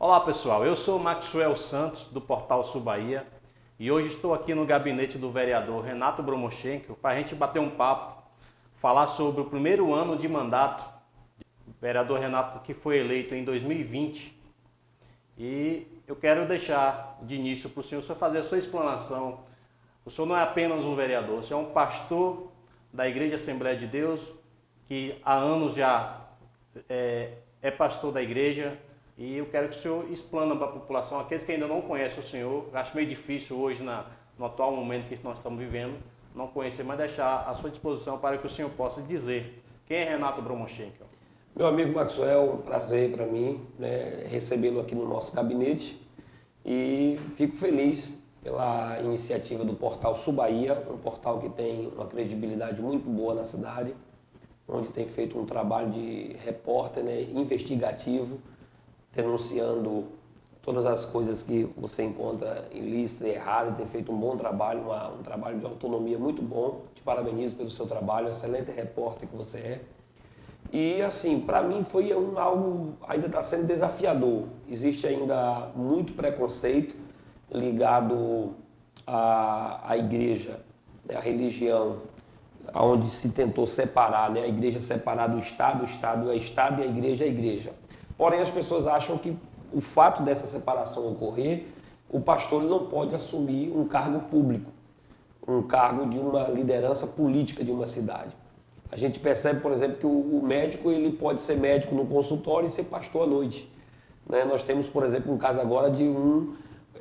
Olá pessoal, eu sou Maxwell Santos do Portal Sul Bahia e hoje estou aqui no gabinete do vereador Renato Bromochenko para a gente bater um papo, falar sobre o primeiro ano de mandato do vereador Renato que foi eleito em 2020 e eu quero deixar de início para o senhor fazer a sua explanação. O senhor não é apenas um vereador, o senhor é um pastor da Igreja Assembleia de Deus que há anos já é pastor da igreja. E eu quero que o senhor explana para a população, aqueles que ainda não conhecem o senhor, acho meio difícil hoje, no atual momento que nós estamos vivendo, não conhecer, mas deixar à sua disposição para que o senhor possa dizer quem é Renato Bromochenko. Meu amigo Maxwell, um prazer para mim, recebê-lo aqui no nosso gabinete e fico feliz pela iniciativa do Portal Sul Bahia, um portal que tem uma credibilidade muito boa na cidade, onde tem feito um trabalho de repórter, investigativo, denunciando todas as coisas que você encontra ilícitas e erradas, tem feito um bom trabalho, um trabalho de autonomia muito bom. Te parabenizo pelo seu trabalho, excelente repórter que você é. E assim, para mim foi algo, ainda está sendo desafiador. Existe ainda muito preconceito ligado à igreja, à religião, onde se tentou separar, a igreja separar do Estado, o Estado é Estado e a igreja é igreja. Porém, as pessoas acham que o fato dessa separação ocorrer, o pastor não pode assumir um cargo público, um cargo de uma liderança política de uma cidade. A gente percebe, por exemplo, que o médico ele pode ser médico no consultório e ser pastor à noite. Nós temos, por exemplo, um caso agora de um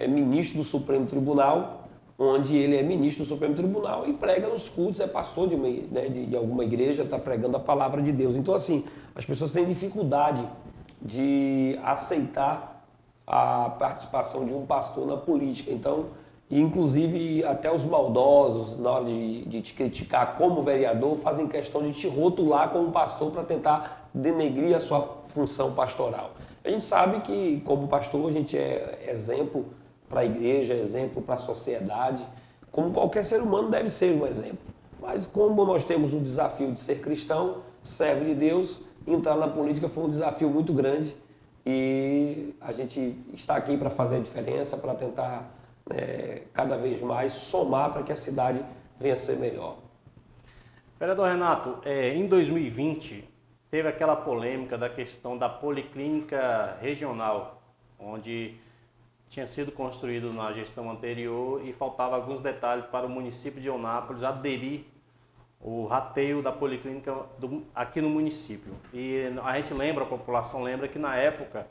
ministro do Supremo Tribunal, onde ele é ministro do Supremo Tribunal e prega nos cultos, é pastor de alguma igreja, está pregando a palavra de Deus. Então, assim, as pessoas têm dificuldade de aceitar a participação de um pastor na política. Então, inclusive até os maldosos, na hora de te criticar como vereador, fazem questão de te rotular como pastor para tentar denegrir a sua função pastoral. A gente sabe que, como pastor, a gente é exemplo para a igreja, exemplo para a sociedade, como qualquer ser humano deve ser um exemplo. Mas como nós temos o desafio de ser cristão, servo de Deus, entrar na política foi um desafio muito grande e a gente está aqui para fazer a diferença, para tentar cada vez mais somar para que a cidade venha a ser melhor. Vereador Renato, em 2020 teve aquela polêmica da questão da policlínica regional, onde tinha sido construído na gestão anterior e faltava alguns detalhes para o município de Eunápolis aderir o rateio da policlínica aqui no município. E a gente lembra, a população lembra que na época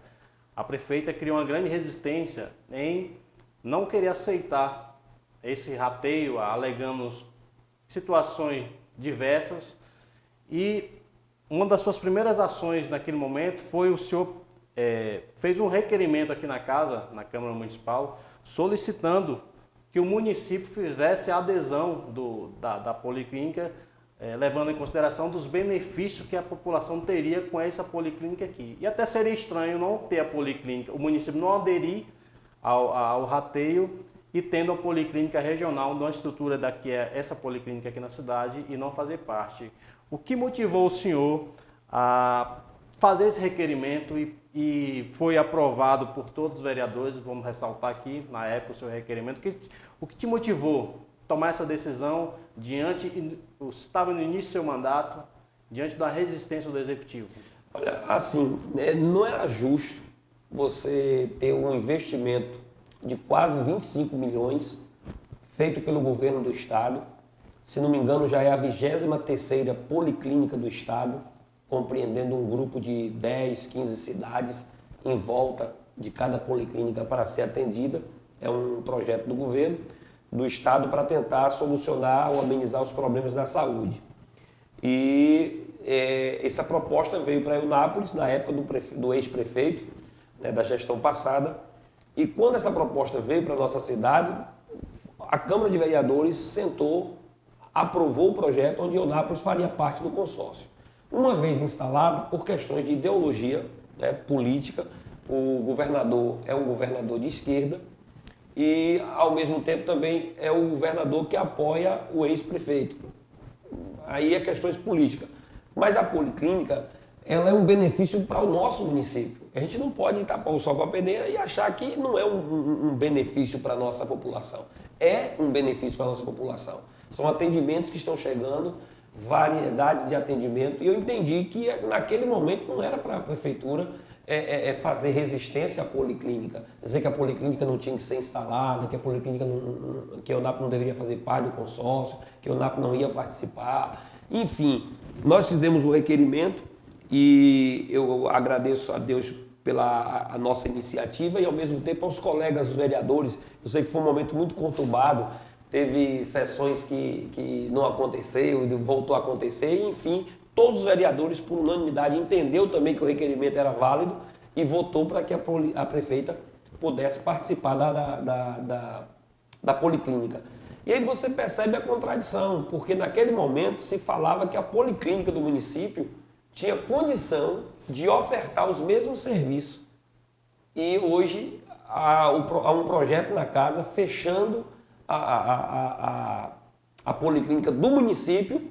a prefeita criou uma grande resistência em não querer aceitar esse rateio, alegando situações diversas. E uma das suas primeiras ações naquele momento foi o senhor fez um requerimento aqui na casa, na Câmara Municipal, solicitando que o município fizesse a adesão da policlínica, levando em consideração dos benefícios que a população teria com essa policlínica aqui. E até seria estranho não ter a policlínica, o município não aderir ao rateio e tendo a policlínica regional numa estrutura daqui, essa policlínica aqui na cidade, e não fazer parte. O que motivou o senhor a fazer esse requerimento e foi aprovado por todos os vereadores, vamos ressaltar aqui, na época, o seu requerimento. O que te motivou a tomar essa decisão você estava no início do seu mandato, diante da resistência do Executivo? Olha, assim, não era justo você ter um investimento de quase 25 milhões feito pelo governo do Estado. Se não me engano, já é a 23ª policlínica do Estado, compreendendo um grupo de 10, 15 cidades em volta de cada policlínica para ser atendida. É um projeto do governo do Estado para tentar solucionar ou amenizar os problemas da saúde. E essa proposta veio para Eunápolis, na época do ex-prefeito, da gestão passada. E quando essa proposta veio para a nossa cidade, a Câmara de Vereadores sentou, aprovou o projeto onde Eunápolis faria parte do consórcio. Uma vez instalada, por questões de ideologia política, o governador é um governador de esquerda e, ao mesmo tempo, também é o governador que apoia o ex-prefeito. Aí é questões políticas. Mas a policlínica, ela é um benefício para o nosso município. A gente não pode tapar o sol com a peneira e achar que não é um benefício para a nossa população. É um benefício para a nossa população. São atendimentos que estão chegando, variedades de atendimento, e eu entendi que naquele momento não era para a prefeitura fazer resistência à policlínica, dizer que a policlínica não tinha que ser instalada, que a policlínica que a EUNAP não deveria fazer parte do consórcio, que a EUNAP não ia participar. Enfim, nós fizemos o requerimento e eu agradeço a Deus pela a nossa iniciativa e ao mesmo tempo aos colegas os vereadores. Eu sei que foi um momento muito conturbado, teve sessões que não aconteceu e voltou a acontecer, enfim, todos os vereadores, por unanimidade, entendeu também que o requerimento era válido e votou para que a prefeita pudesse participar da policlínica. E aí você percebe a contradição, porque naquele momento se falava que a policlínica do município tinha condição de ofertar os mesmos serviços. E hoje há um projeto na casa fechando a policlínica do município,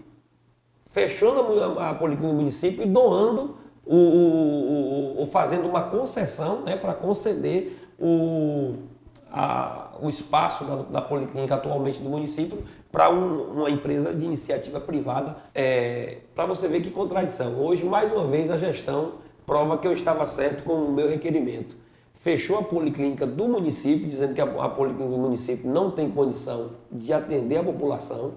fechando a policlínica do município e doando, ou fazendo uma concessão, né, para conceder o espaço da policlínica atualmente do município para uma empresa de iniciativa privada. Para você ver que contradição. Hoje, mais uma vez, a gestão prova que eu estava certo com o meu requerimento. Fechou a policlínica do município, dizendo que a policlínica do município não tem condição de atender a população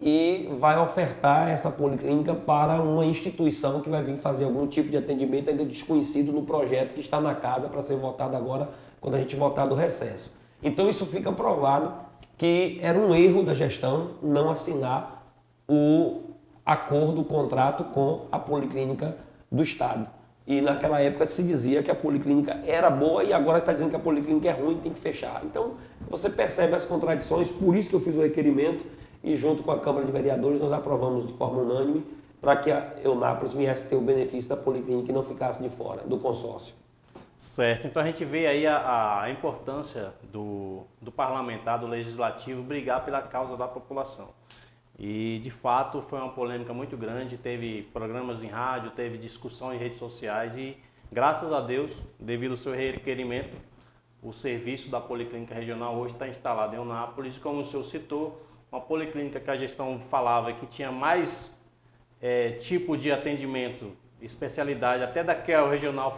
e vai ofertar essa policlínica para uma instituição que vai vir fazer algum tipo de atendimento ainda desconhecido no projeto que está na casa para ser votado agora, quando a gente votar do recesso. Então isso fica provado que era um erro da gestão não assinar o acordo, o contrato com a Policlínica do Estado. E naquela época se dizia que a Policlínica era boa e agora está dizendo que a Policlínica é ruim e tem que fechar. Então você percebe as contradições, por isso que eu fiz o requerimento e junto com a Câmara de Vereadores nós aprovamos de forma unânime para que a Eunápolis viesse ter o benefício da Policlínica e não ficasse de fora do consórcio. Certo, então a gente vê aí a importância do parlamentar, do legislativo, brigar pela causa da população. E, de fato, foi uma polêmica muito grande, teve programas em rádio, teve discussão em redes sociais e, graças a Deus, devido ao seu requerimento, o serviço da Policlínica Regional hoje está instalado em Eunápolis. Como o senhor citou, uma policlínica que a gestão falava que tinha mais tipo de atendimento, especialidade, até daquela regional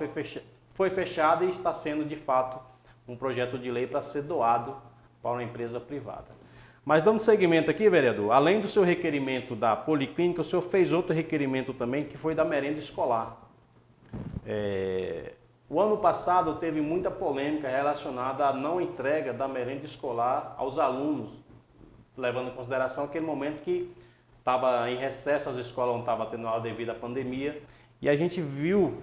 foi fechada e está sendo, de fato, um projeto de lei para ser doado para uma empresa privada. Mas dando seguimento aqui, vereador, além do seu requerimento da policlínica, o senhor fez outro requerimento também, que foi da merenda escolar. O ano passado teve muita polêmica relacionada à não entrega da merenda escolar aos alunos, levando em consideração aquele momento que estava em recesso, as escolas não estavam tendo aula devido à pandemia, e a gente viu,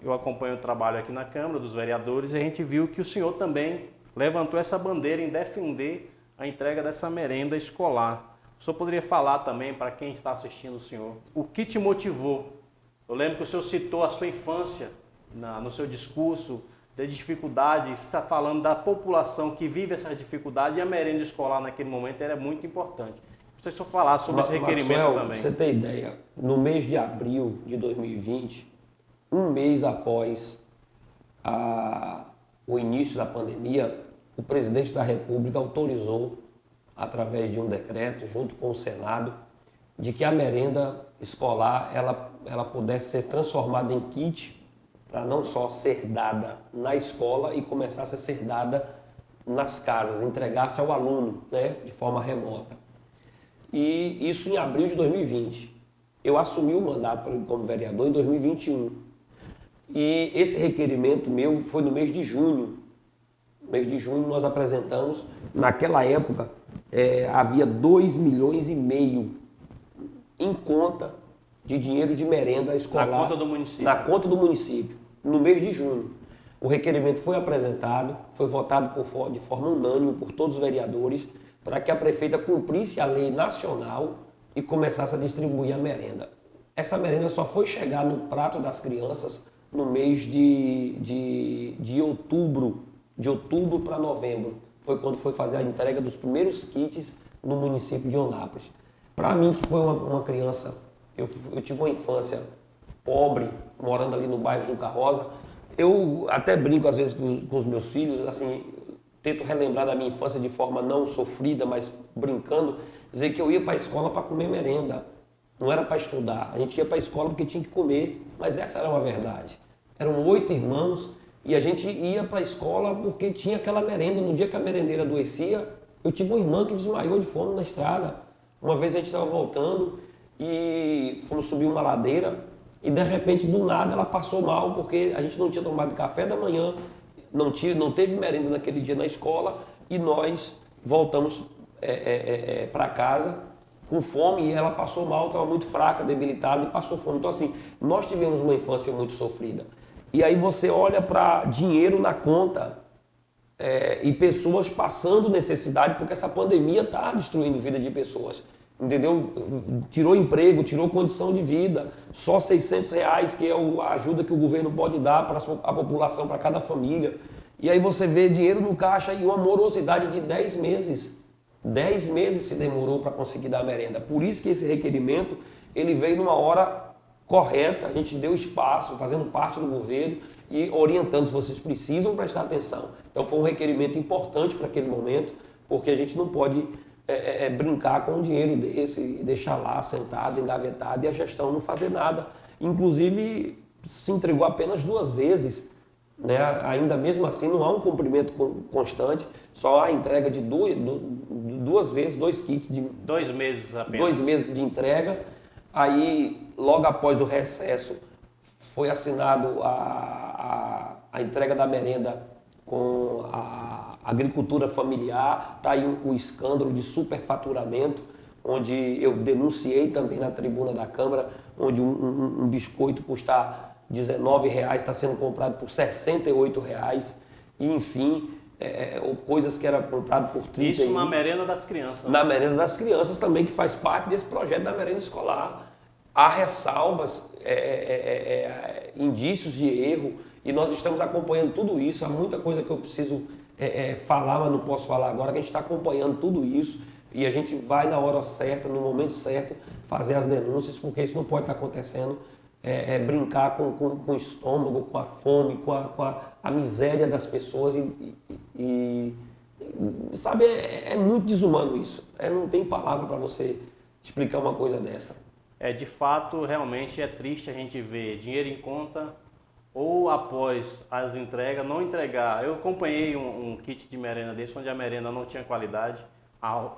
eu acompanho o trabalho aqui na Câmara dos Vereadores, e a gente viu que o senhor também levantou essa bandeira em defender a entrega dessa merenda escolar. O senhor poderia falar também para quem está assistindo o senhor, o que te motivou? Eu lembro que o senhor citou a sua infância no seu discurso, de dificuldade, falando da população que vive essa dificuldade, e a merenda escolar naquele momento era muito importante. Gostaria que o senhor falasse sobre esse requerimento Maxwell, também. Você tem ideia, no mês de abril de 2020, um mês após o início da pandemia, o presidente da República autorizou, através de um decreto, junto com o Senado, de que a merenda escolar ela pudesse ser transformada em kit para não só ser dada na escola e começasse a ser dada nas casas, entregasse ao aluno, né, de forma remota. E isso em abril de 2020. Eu assumi o mandato como vereador em 2021. E esse requerimento meu foi no mês de junho. No mês de junho nós apresentamos, naquela época havia 2,5 milhões em conta de dinheiro de merenda escolar. Na conta do município. Na conta do município, no mês de junho. O requerimento foi apresentado, foi votado de forma unânime por todos os vereadores para que a prefeita cumprisse a lei nacional e começasse a distribuir a merenda. Essa merenda só foi chegar no prato das crianças no mês de outubro para novembro. Foi quando foi fazer a entrega dos primeiros kits no município de Eunápolis. Para mim, que foi uma criança, eu tive uma infância pobre, morando ali no bairro Juca Rosa, Eu até brinco às vezes com os meus filhos, assim, tento relembrar da minha infância de forma não sofrida, mas brincando, dizer que eu ia para a escola para comer merenda, não era para estudar. A gente ia para a escola porque tinha que comer, mas essa era uma verdade. Eram 8 irmãos e a gente ia para a escola porque tinha aquela merenda. No dia que a merendeira adoecia, eu tive uma irmã que desmaiou de fome na estrada. Uma vez a gente estava voltando e fomos subir uma ladeira e de repente do nada ela passou mal porque a gente não tinha tomado café da manhã, não teve merenda naquele dia na escola e nós voltamos para casa com fome e ela passou mal, estava muito fraca, debilitada e passou fome. Então assim, nós tivemos uma infância muito sofrida. E aí você olha para dinheiro na conta e pessoas passando necessidade porque essa pandemia está destruindo a vida de pessoas. Entendeu? Tirou emprego, tirou condição de vida, só R$600 que é a ajuda que o governo pode dar para a população, para cada família. E aí você vê dinheiro no caixa e uma morosidade de 10 meses. 10 meses se demorou para conseguir dar a merenda. Por isso que esse requerimento ele veio numa hora correta, a gente deu espaço, fazendo parte do governo e orientando se vocês precisam prestar atenção. Então foi um requerimento importante para aquele momento, porque a gente não pode brincar com um dinheiro desse e deixar lá sentado, engavetado e a gestão não fazer nada. Inclusive, se entregou apenas 2 vezes, né? Ainda mesmo assim não há um cumprimento constante, só a entrega de 2 vezes, 2 kits de 2 meses apenas. 2 meses de entrega. Aí, logo após o recesso, foi assinado a entrega da merenda com a agricultura familiar. Está aí o escândalo de superfaturamento, onde eu denunciei também na tribuna da Câmara, onde um biscoito custa R$19 está sendo comprado por R$68. E, enfim, coisas que eram compradas por 30. Isso na merenda das crianças. Né? Na merenda das crianças também, que faz parte desse projeto da merenda escolar. Há ressalvas, indícios de erro, e nós estamos acompanhando tudo isso. Há muita coisa que eu preciso falar, mas não posso falar agora, que a gente está acompanhando tudo isso e a gente vai na hora certa, no momento certo, fazer as denúncias, porque isso não pode estar acontecendo. Brincar com o estômago, com a fome, com a miséria das pessoas sabe, é muito desumano isso. Não tem palavra para você explicar uma coisa dessa. De fato, realmente é triste a gente ver dinheiro em conta ou após as entregas, não entregar. Eu acompanhei um kit de merenda desse, onde a merenda não tinha qualidade.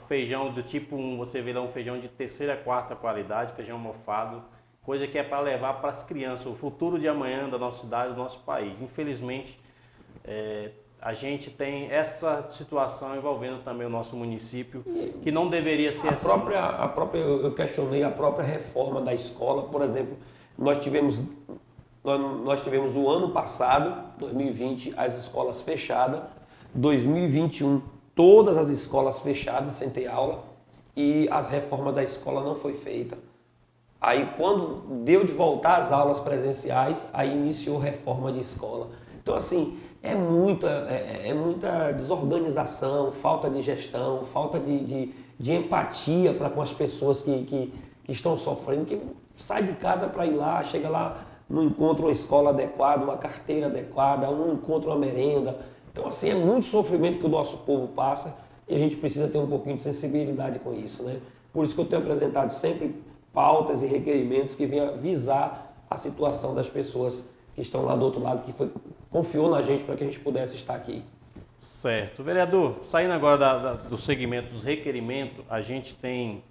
Feijão do tipo 1, você vê lá um feijão de 3ª, 4ª qualidade, feijão mofado, coisa que é para levar para as crianças, o futuro de amanhã da nossa cidade, do nosso país. Infelizmente, a gente tem essa situação envolvendo também o nosso município, que não deveria ser assim. Eu questionei a própria reforma da escola. Por exemplo, nós tivemos o ano passado, 2020, as escolas fechadas, 2021, todas as escolas fechadas, sem ter aula, e as reformas da escola não foi feita. Aí, quando deu de voltar às aulas presenciais, aí iniciou reforma de escola. Então, assim, é muita desorganização, falta de gestão, falta de empatia com as pessoas que estão sofrendo, que sai de casa para ir lá, chega lá, não encontra uma escola adequada, uma carteira adequada, não encontra uma merenda. Então, assim, é muito sofrimento que o nosso povo passa e a gente precisa ter um pouquinho de sensibilidade com isso, né? Por isso que eu tenho apresentado sempre pautas e requerimentos que venham visar a situação das pessoas que estão lá do outro lado, que confiou na gente para que a gente pudesse estar aqui. Certo. Vereador, saindo agora do segmento dos requerimentos, a gente tem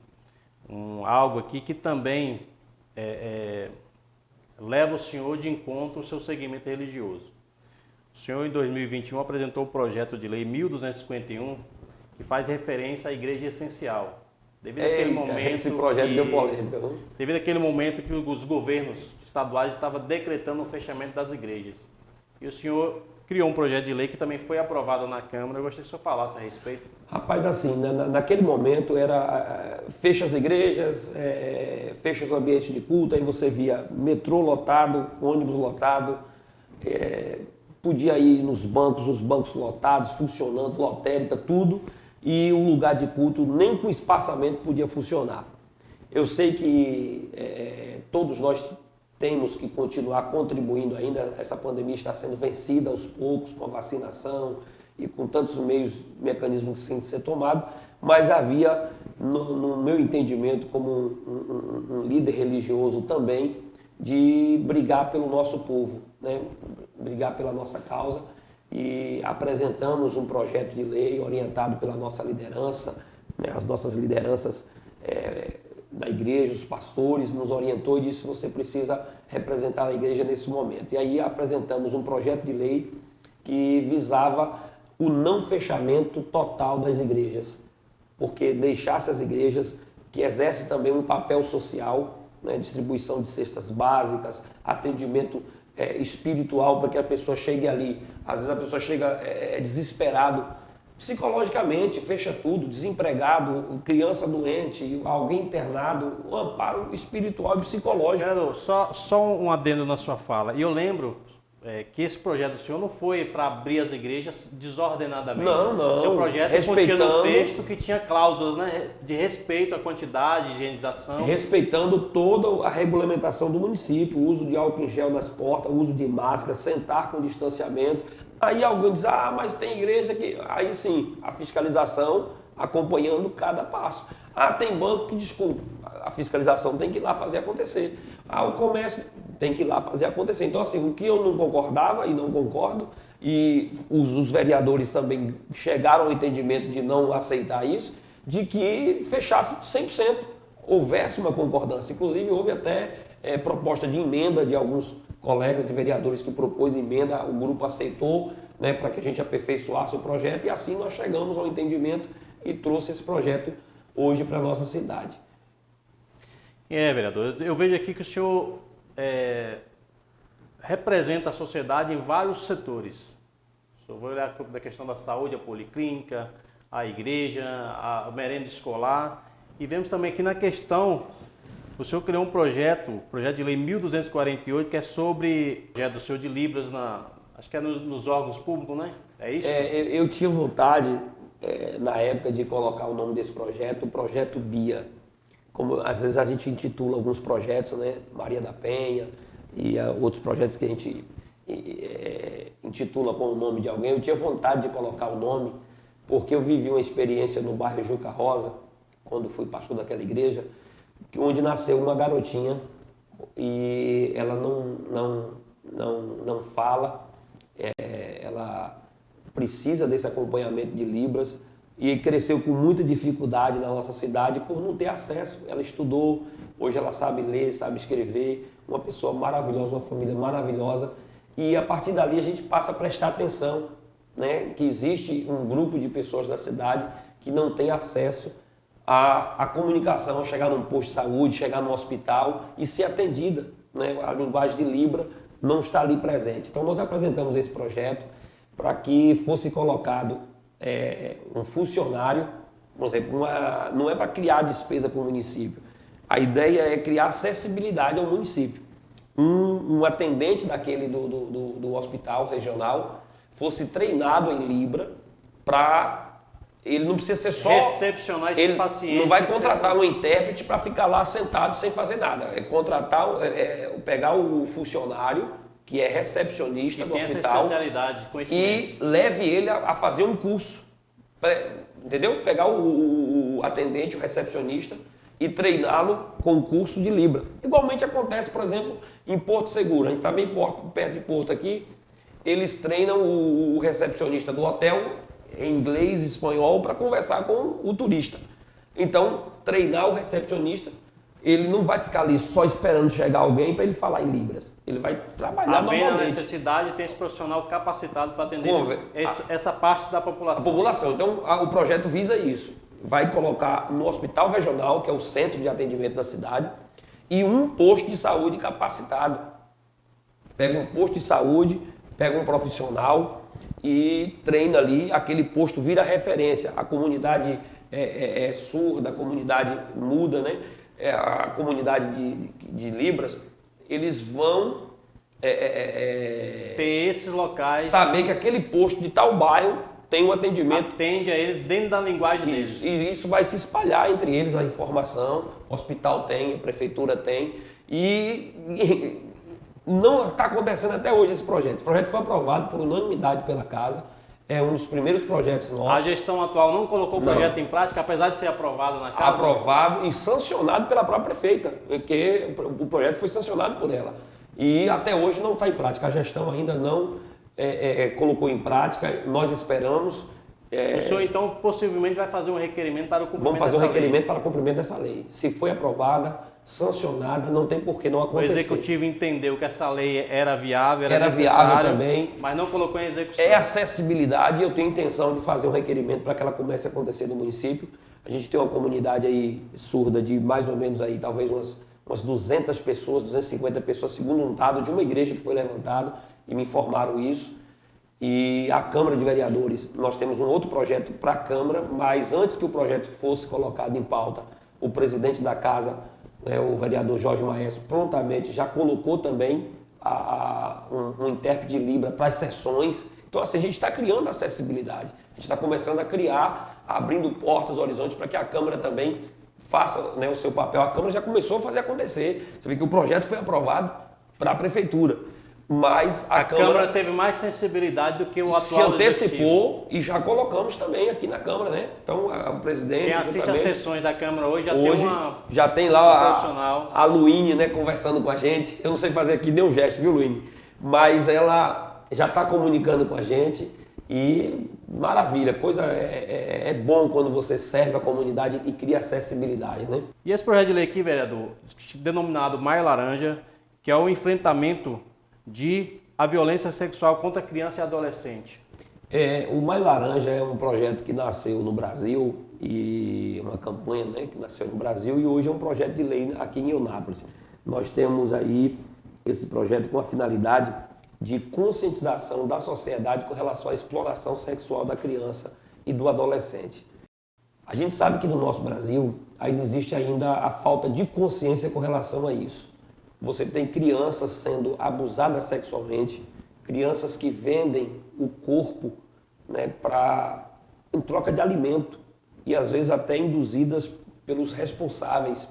algo aqui que também leva o senhor de encontro ao seu segmento religioso. O senhor, em 2021, apresentou o projeto de lei 1251, que faz referência à igreja essencial. Devido àquele momento esse projeto deu polêmica. Devido àquele momento que os governos estaduais estavam decretando o fechamento das igrejas. E o senhor criou um projeto de lei que também foi aprovado na Câmara. Eu gostaria que o senhor falasse a respeito. Rapaz, assim, naquele momento era fecha as igrejas, fecha os ambientes de culto, aí você via metrô lotado, ônibus lotado, podia ir nos bancos, os bancos lotados, funcionando, lotérica, tudo, e o lugar de culto nem com espaçamento podia funcionar. Eu sei que todos nós temos que continuar contribuindo ainda. Essa pandemia está sendo vencida aos poucos com a vacinação e com tantos mecanismos que têm que ser tomados, mas havia, no meu entendimento, como um líder religioso também, de brigar pelo nosso povo, né? Brigar pela nossa causa, e apresentamos um projeto de lei orientado pela nossa liderança, né? As nossas lideranças da igreja, os pastores, nos orientou e disse: você precisa representar a igreja nesse momento. E aí apresentamos um projeto de lei que visava o não fechamento total das igrejas, porque deixasse as igrejas, que exercem também um papel social, né, distribuição de cestas básicas, atendimento espiritual, para que a pessoa chegue ali. Às vezes a pessoa chega desesperado, psicologicamente, fecha tudo, desempregado, criança doente, alguém internado, o amparo espiritual e psicológico. Vereador, só um adendo na sua fala. E eu lembro que esse projeto do senhor não foi para abrir as igrejas desordenadamente. Não. O seu projeto continha no texto que tinha cláusulas, né, de respeito à quantidade, higienização. Respeitando toda a regulamentação do município, o uso de álcool em gel nas portas, o uso de máscara, sentar com distanciamento. Aí alguém diz: mas tem igreja que... Aí sim, a fiscalização acompanhando cada passo. Tem banco que, desculpa, a fiscalização tem que ir lá fazer acontecer. O comércio tem que ir lá fazer acontecer. Então, assim, o que eu não concordava e não concordo, e os vereadores também chegaram ao entendimento de não aceitar isso, de que fechasse 100%, houvesse uma concordância. Inclusive, houve até proposta de emenda de alguns colegas de vereadores que propôs emenda, o grupo aceitou, né, para que a gente aperfeiçoasse o projeto, e assim nós chegamos ao entendimento e trouxe esse projeto hoje para a nossa cidade. Vereador, eu vejo aqui que o senhor representa a sociedade em vários setores. O senhor vai olhar da questão da saúde, a policlínica, a igreja, a merenda escolar, e vemos também aqui na questão, o senhor criou um projeto de lei 1248, que é sobre o projeto do senhor de Libras, acho que é nos órgãos públicos, né? É isso? Eu tinha vontade, na época, de colocar o nome desse projeto, o Projeto BIA. Como às vezes a gente intitula alguns projetos, né? Maria da Penha e outros projetos que a gente intitula com o nome de alguém. Eu tinha vontade de colocar o nome, porque eu vivi uma experiência no bairro Juca Rosa, quando fui pastor daquela igreja, onde nasceu uma garotinha e ela não fala, ela precisa desse acompanhamento de Libras, e cresceu com muita dificuldade na nossa cidade por não ter acesso. Ela estudou, hoje ela sabe ler, sabe escrever, uma pessoa maravilhosa, uma família maravilhosa, e a partir dali a gente passa a prestar atenção, né, que existe um grupo de pessoas da cidade que não tem acesso à comunicação, a chegar num posto de saúde, chegar no hospital e ser atendida, né? A linguagem de Libra não está ali presente. Então nós apresentamos esse projeto para que fosse colocado um funcionário, por exemplo, não é para criar despesa para o município. A ideia é criar acessibilidade ao município. Um atendente daquele do hospital regional fosse treinado em Libra para... Ele não precisa ser só... recepcionar esses pacientes. Não vai contratar um intérprete para ficar lá sentado sem fazer nada. É contratar, pegar o funcionário, que é recepcionista do hospital, essa especialidade, e leve ele a fazer um curso. Entendeu? Pegar o atendente, o recepcionista, e treiná-lo com o curso de Libra. Igualmente acontece, por exemplo, em Porto Seguro. A gente está bem perto de Porto aqui. Eles treinam o recepcionista do hotel em inglês e espanhol para conversar com o turista. Então, treinar o recepcionista, ele não vai ficar ali só esperando chegar alguém para ele falar em Libras. Ele vai trabalhar normalmente. Havendo a necessidade, tem esse profissional capacitado para atender essa parte da população. A população. Então, o projeto visa isso. Vai colocar no hospital regional, que é o centro de atendimento da cidade, e um posto de saúde capacitado. Pega um posto de saúde, pega um profissional e treina ali, aquele posto vira referência. A comunidade surda, a comunidade muda, né? A comunidade de Libras, eles vão ter esses locais, saber que aquele posto de tal bairro tem um atendimento. Atende a eles dentro da linguagem deles. E isso vai se espalhar entre eles, a informação. O hospital tem, a prefeitura tem. E não está acontecendo até hoje esse projeto. O projeto foi aprovado por unanimidade pela Casa, é um dos primeiros projetos nossos. A gestão atual não colocou o projeto em prática, apesar de ser aprovado na Casa? Aprovado e sancionado pela própria prefeita, porque o projeto foi sancionado por ela. E até hoje não está em prática, a gestão ainda não colocou em prática, nós esperamos. O senhor, então, possivelmente vai fazer um requerimento para o cumprimento dessa lei? Vamos fazer um requerimento lei. para o cumprimento dessa lei. Se foi aprovada, sancionada, não tem por que não acontecer. O Executivo entendeu que essa lei era viável, era necessária, viável também, mas não colocou em execução. É acessibilidade e eu tenho intenção de fazer um requerimento para que ela comece a acontecer no município. A gente tem uma comunidade aí surda de mais ou menos aí, talvez umas 200 pessoas, 250 pessoas, segundo um dado de uma igreja que foi levantado, e me informaram isso. E a Câmara de Vereadores, nós temos um outro projeto para a Câmara, mas antes que o projeto fosse colocado em pauta, o presidente da Casa, o vereador Jorge Maestro, prontamente já colocou também um intérprete de Libra para as sessões. Então, assim, a gente está criando acessibilidade, a gente está começando a criar, abrindo portas, horizontes, para que a Câmara também faça o seu papel. A Câmara já começou a fazer acontecer. Você vê que o projeto foi aprovado para a Prefeitura. Mas a Câmara teve mais sensibilidade do que o atual se antecipou executivo. E já colocamos também aqui na Câmara, né? Então, o presidente... Quem assiste às sessões da Câmara hoje já tem lá a Luíne, né, conversando com a gente. Eu não sei fazer aqui nenhum gesto, viu, Luíne? Mas ela já está comunicando com a gente e maravilha. É bom quando você serve a comunidade e cria acessibilidade, né? E esse projeto de lei aqui, vereador, denominado Maio Laranja, que é o enfrentamento a violência sexual contra criança e adolescente. O Maio Laranja é um projeto que nasceu no Brasil, e uma campanha, né, que nasceu no Brasil, e hoje é um projeto de lei aqui em Eunápolis. Nós temos aí esse projeto com a finalidade de conscientização da sociedade com relação à exploração sexual da criança e do adolescente. A gente sabe que no nosso Brasil ainda existe a falta de consciência com relação a isso. Você tem crianças sendo abusadas sexualmente, crianças que vendem o corpo, né, em troca de alimento e às vezes até induzidas pelos responsáveis.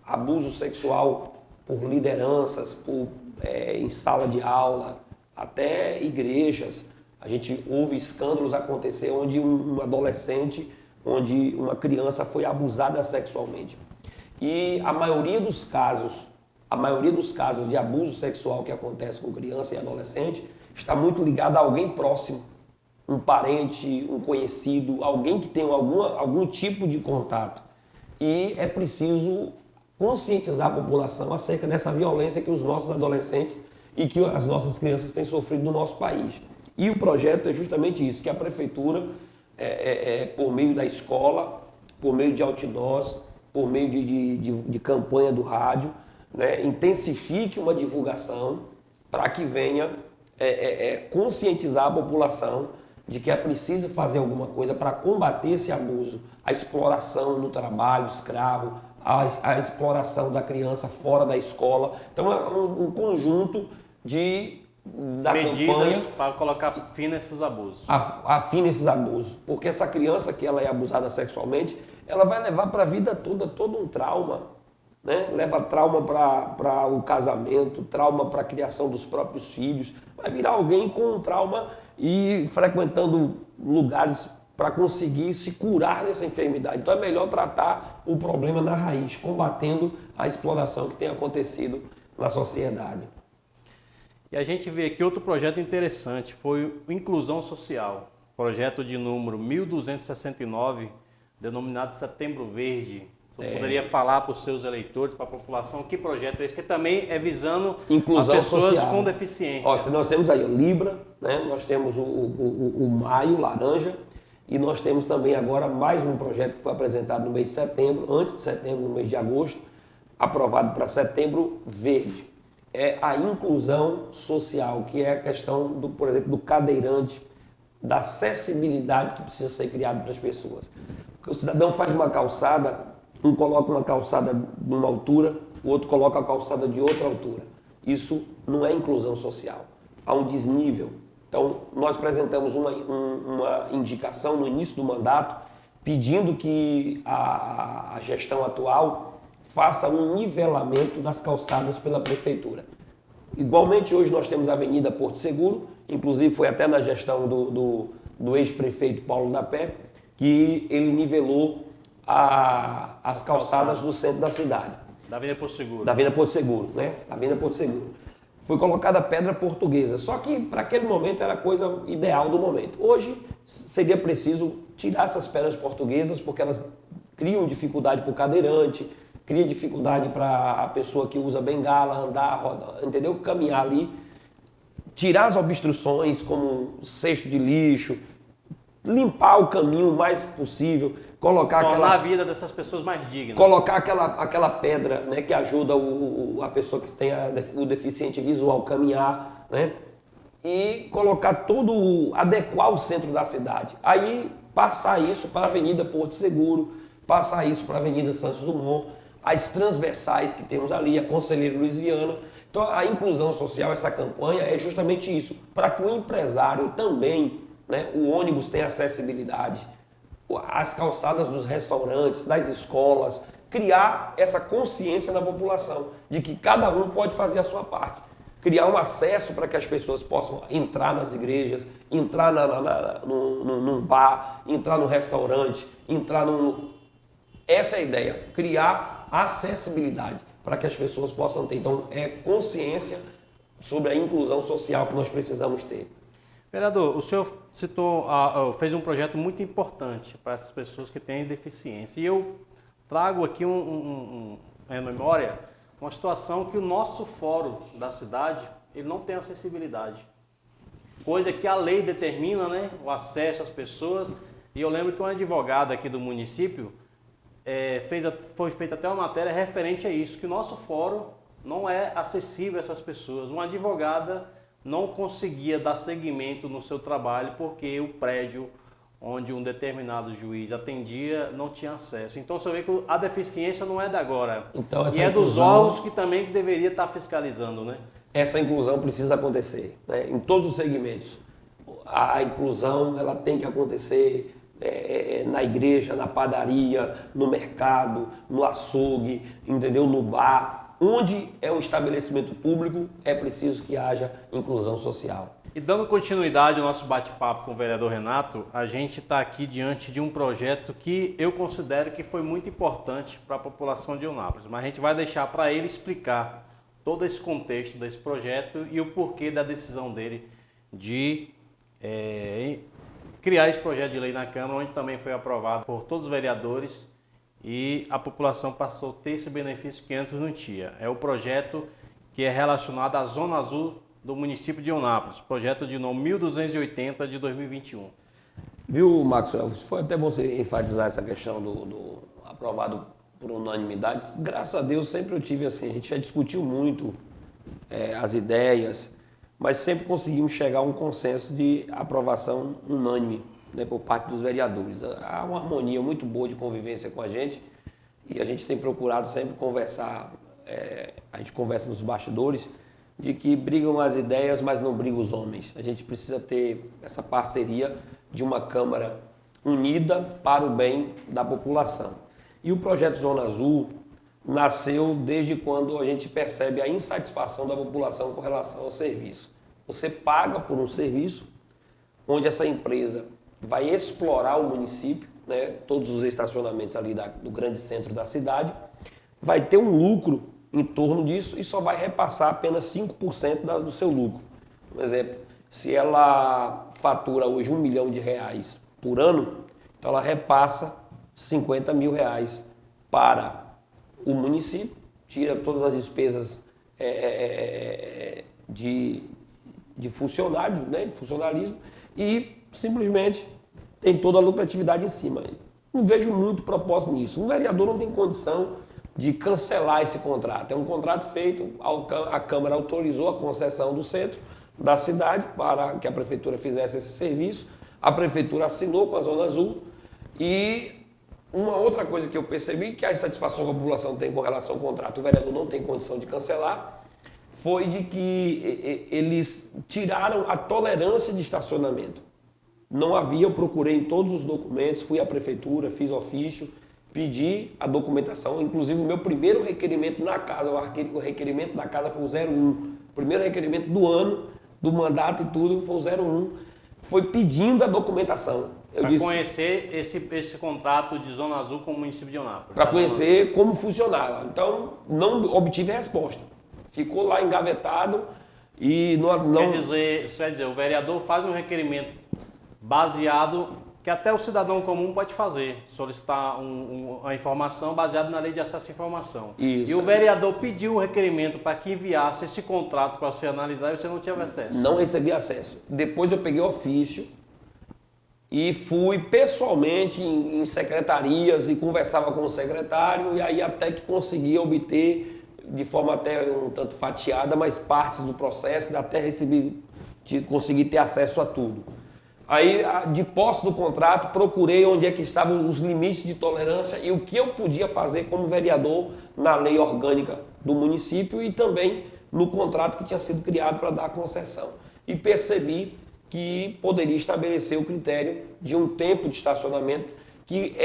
Abuso sexual por lideranças, em sala de aula, até igrejas. A gente ouve escândalos acontecer onde um adolescente, onde uma criança foi abusada sexualmente. E a maioria dos casos de abuso sexual que acontece com criança e adolescente está muito ligado a alguém próximo, um parente, um conhecido, alguém que tem algum tipo de contato. E é preciso conscientizar a população acerca dessa violência que os nossos adolescentes e que as nossas crianças têm sofrido no nosso país. E o projeto é justamente isso, que a Prefeitura, por meio da escola, por meio de outdoors, por meio de campanha do rádio, né, intensifique uma divulgação para que venha conscientizar a população de que é preciso fazer alguma coisa para combater esse abuso, a exploração no trabalho escravo, a exploração da criança fora da escola. Então é um conjunto da medidas campanha para colocar fim nesses abusos. A fim nesses abusos, porque essa criança que ela é abusada sexualmente, ela vai levar para a vida toda todo um trauma. Né? Leva trauma para o casamento, trauma para a criação dos próprios filhos, vai virar alguém com um trauma e frequentando lugares para conseguir se curar dessa enfermidade. Então é melhor tratar o problema na raiz, combatendo a exploração que tem acontecido na sociedade. E a gente vê aqui outro projeto interessante, foi o Inclusão Social, projeto de número 1269, denominado Setembro Verde. Você poderia falar para os seus eleitores, para a população, que projeto é esse, que também é visando inclusão as pessoas social. Com deficiência. Nós temos aí o Libra, né? Nós temos o Maio Laranja, e nós temos também agora mais um projeto que foi apresentado no mês de setembro, antes de setembro, no mês de agosto, aprovado para Setembro Verde. É a inclusão social, que é a questão, por exemplo, do cadeirante, da acessibilidade que precisa ser criada para as pessoas. Porque o cidadão faz uma calçada, um coloca uma calçada de uma altura, o outro coloca a calçada de outra altura. Isso não é inclusão social. Há um desnível. Então, nós apresentamos uma indicação no início do mandato, pedindo que a gestão atual faça um nivelamento das calçadas pela Prefeitura. Igualmente, hoje nós temos a Avenida Porto Seguro, inclusive foi até na gestão do ex-prefeito Paulo da Pé, que ele nivelou as calçadas do centro da cidade. Da Avenida Porto Seguro. Da Avenida Porto Seguro, né? Avenida Porto Seguro. Foi colocada pedra portuguesa, só que para aquele momento era a coisa ideal do momento. Hoje seria preciso tirar essas pedras portuguesas, porque elas criam dificuldade para o cadeirante, cria dificuldade para a pessoa que usa bengala, andar, rodar, entendeu? Caminhar ali, tirar as obstruções como cesto de lixo, limpar o caminho o mais possível, colocar tornar a vida dessas pessoas mais digna. Colocar aquela pedra, né, que ajuda a pessoa que tem o deficiente visual caminhar, né? E colocar adequar o centro da cidade. Aí passar isso para a Avenida Porto Seguro, passar isso para a Avenida Santos Dumont, as transversais que temos ali, a Conselheiro Luiz Viana. Então a inclusão social, essa campanha é justamente isso, para que o empresário também, né, o ônibus tenha acessibilidade, as calçadas dos restaurantes, das escolas, criar essa consciência na população de que cada um pode fazer a sua parte. Criar um acesso para que as pessoas possam entrar nas igrejas, entrar num bar, entrar no restaurante, entrar num... Essa é a ideia, criar acessibilidade para que as pessoas possam ter. Então, é consciência sobre a inclusão social que nós precisamos ter. Vereador, o senhor fez um projeto muito importante para essas pessoas que têm deficiência. E eu trago aqui em memória uma situação que o nosso fórum da cidade ele não tem acessibilidade. Coisa que a lei determina, né, o acesso às pessoas. E eu lembro que uma advogada aqui do município foi feita até uma matéria referente a isso, que o nosso fórum não é acessível a essas pessoas. Uma advogada não conseguia dar seguimento no seu trabalho porque o prédio onde um determinado juiz atendia não tinha acesso. Então você vê que a deficiência não é da agora. Então, e é dos órgãos que também deveria estar fiscalizando, né? Essa inclusão precisa acontecer, né, em todos os segmentos. A inclusão ela tem que acontecer na igreja, na padaria, no mercado, no açougue, entendeu? No bar. Onde é um estabelecimento público, é preciso que haja inclusão social. E dando continuidade ao nosso bate-papo com o vereador Renato, a gente está aqui diante de um projeto que eu considero que foi muito importante para a população de Eunápolis, mas a gente vai deixar para ele explicar todo esse contexto desse projeto e o porquê da decisão dele de criar esse projeto de lei na Câmara, onde também foi aprovado por todos os vereadores e a população passou a ter esse benefício que antes não tinha. É o projeto que é relacionado à Zona Azul do município de Eunápolis, projeto de número 1280 de 2021. Viu, Maxwell? Foi até bom você enfatizar essa questão do aprovado por unanimidade. Graças a Deus sempre eu tive assim, a gente já discutiu muito as ideias, mas sempre conseguimos chegar a um consenso de aprovação unânime, né, por parte dos vereadores. Há uma harmonia muito boa de convivência com a gente e a gente tem procurado sempre conversar, a gente conversa nos bastidores, de que brigam as ideias, mas não brigam os homens. A gente precisa ter essa parceria de uma Câmara unida para o bem da população. E o projeto Zona Azul nasceu desde quando a gente percebe a insatisfação da população com relação ao serviço. Você paga por um serviço onde essa empresa vai explorar o município, né, todos os estacionamentos ali do grande centro da cidade, vai ter um lucro em torno disso e só vai repassar apenas 5% do seu lucro. Por exemplo, se ela fatura hoje R$1 milhão por ano, então ela repassa R$50 mil para o município, tira todas as despesas de funcionário, né, de funcionalismo, e simplesmente tem toda a lucratividade em cima. Não vejo muito propósito nisso. Um vereador não tem condição de cancelar esse contrato. É um contrato feito, a Câmara autorizou a concessão do centro da cidade para que a Prefeitura fizesse esse serviço. A Prefeitura assinou com a Zona Azul e uma outra coisa que eu percebi, que a insatisfação que a população tem com relação ao contrato, o vereador não tem condição de cancelar, foi de que eles tiraram a tolerância de estacionamento. Não havia, eu procurei em todos os documentos, fui à Prefeitura, fiz ofício, pedi a documentação, inclusive o meu primeiro requerimento na casa, o requerimento da casa foi o 01, primeiro requerimento do ano, do mandato e tudo, foi o 01, foi pedindo a documentação. Para conhecer esse contrato de Zona Azul com o município de Eunápolis. Para conhecer como funcionava. Então, não obtive resposta. Ficou lá engavetado e não... Quer dizer, isso quer dizer, o vereador faz um requerimento baseado, que até o cidadão comum pode fazer, solicitar a informação baseada na lei de acesso à informação. Isso. E o vereador pediu um requerimento para que enviasse esse contrato para você analisar e você não tinha acesso. Não recebi acesso. Depois eu peguei o ofício e fui pessoalmente em secretarias e conversava com o secretário e aí até que consegui obter, de forma até um tanto fatiada, mas partes do processo, até conseguir ter acesso a tudo. Aí, de posse do contrato, procurei onde é que estavam os limites de tolerância e o que eu podia fazer como vereador na lei orgânica do município e também no contrato que tinha sido criado para dar a concessão. E percebi que poderia estabelecer o critério de um tempo de estacionamento que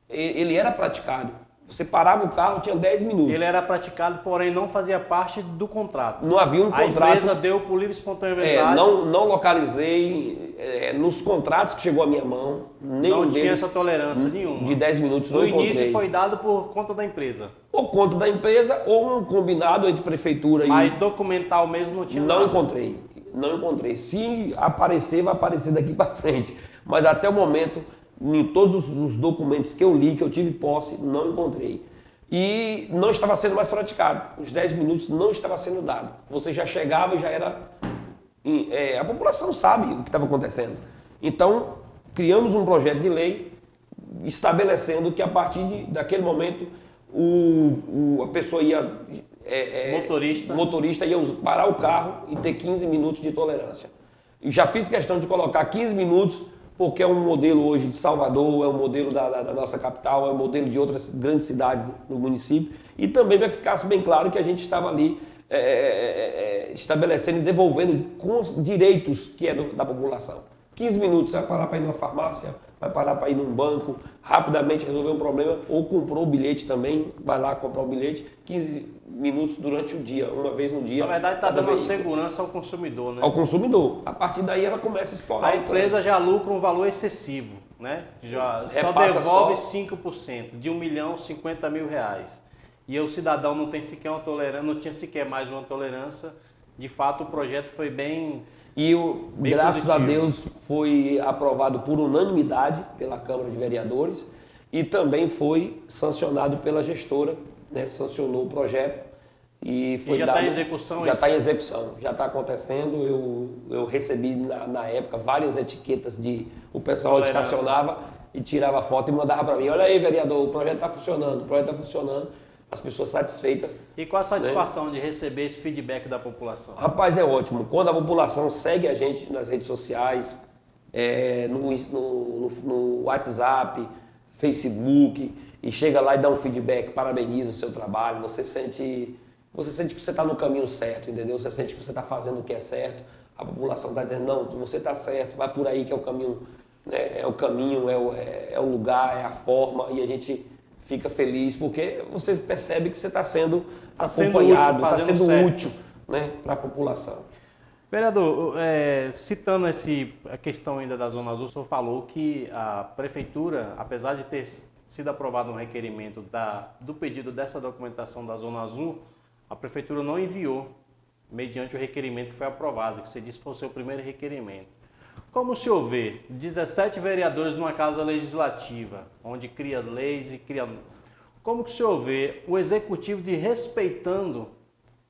ele era praticado. Você parava o carro, tinha 10 minutos. Ele era praticado, porém não fazia parte do contrato. Não havia um contrato. A empresa deu por livre e espontânea vontade. Não localizei nos contratos que chegou à minha mão. Não tinha essa tolerância nenhuma. De 10 minutos não encontrei. No início foi dado por conta da empresa. Ou conta da empresa, ou um combinado entre prefeitura e... Mas documental mesmo não tinha nada. Não encontrei. Se aparecer, vai aparecer daqui para frente. Mas até o momento, em todos os documentos que eu li, que eu tive posse, não encontrei. E não estava sendo mais praticado. Os 10 minutos não estava sendo dado. Você já chegava e já era... a população sabe o que estava acontecendo. Então, criamos um projeto de lei estabelecendo que a partir daquele momento a pessoa ia... motorista ia parar o carro e ter 15 minutos de tolerância. E já fiz questão de colocar 15 minutos porque é um modelo hoje de Salvador, é um modelo da nossa capital, é um modelo de outras grandes cidades do município. E também para que ficasse bem claro que a gente estava ali estabelecendo e devolvendo com os direitos que é da população. 15 minutos, você vai parar para ir numa farmácia, vai parar para ir num banco, rapidamente resolver um problema, ou comprou o bilhete também, vai lá comprar o bilhete, 15 minutos durante o dia, uma vez no dia. Na verdade está dando segurança ao consumidor, né? Ao consumidor. A partir daí ela começa a explorar. A empresa já lucra um valor excessivo, né? Já só devolve 5%, de R$1.050.000. E o cidadão não tem sequer uma tolerância, não tinha sequer mais uma tolerância. De fato, o projeto foi bem... E graças a Deus foi aprovado por unanimidade pela Câmara de Vereadores e também foi sancionado pela gestora, né? Sancionou o projeto e foi já está em execução? Já está em execução, já está acontecendo. Eu recebi na época várias etiquetas o pessoal estacionava e tirava foto e mandava para mim: olha aí, vereador, o projeto está funcionando, as pessoas satisfeitas. E qual a satisfação de receber esse feedback da população? Rapaz, é ótimo. Quando a população segue a gente nas redes sociais, no WhatsApp, Facebook, e chega lá e dá um feedback, parabeniza o seu trabalho, você sente que você está no caminho certo, entendeu? Você sente que você está fazendo o que é certo. A população está dizendo: não, você está certo, vai por aí que é o caminho, né? É o caminho, é o lugar, é a forma, e a gente fica feliz porque você percebe que você está sendo acompanhado, está sendo útil, né, para a população. Vereador, citando a questão ainda da Zona Azul, o senhor falou que a Prefeitura, apesar de ter sido aprovado um requerimento do pedido dessa documentação da Zona Azul, a Prefeitura não enviou, mediante o requerimento que foi aprovado, que você disse que foi o seu primeiro requerimento. Como o senhor vê 17 vereadores numa casa legislativa, onde cria leis e cria... Como que o senhor vê o Executivo respeitando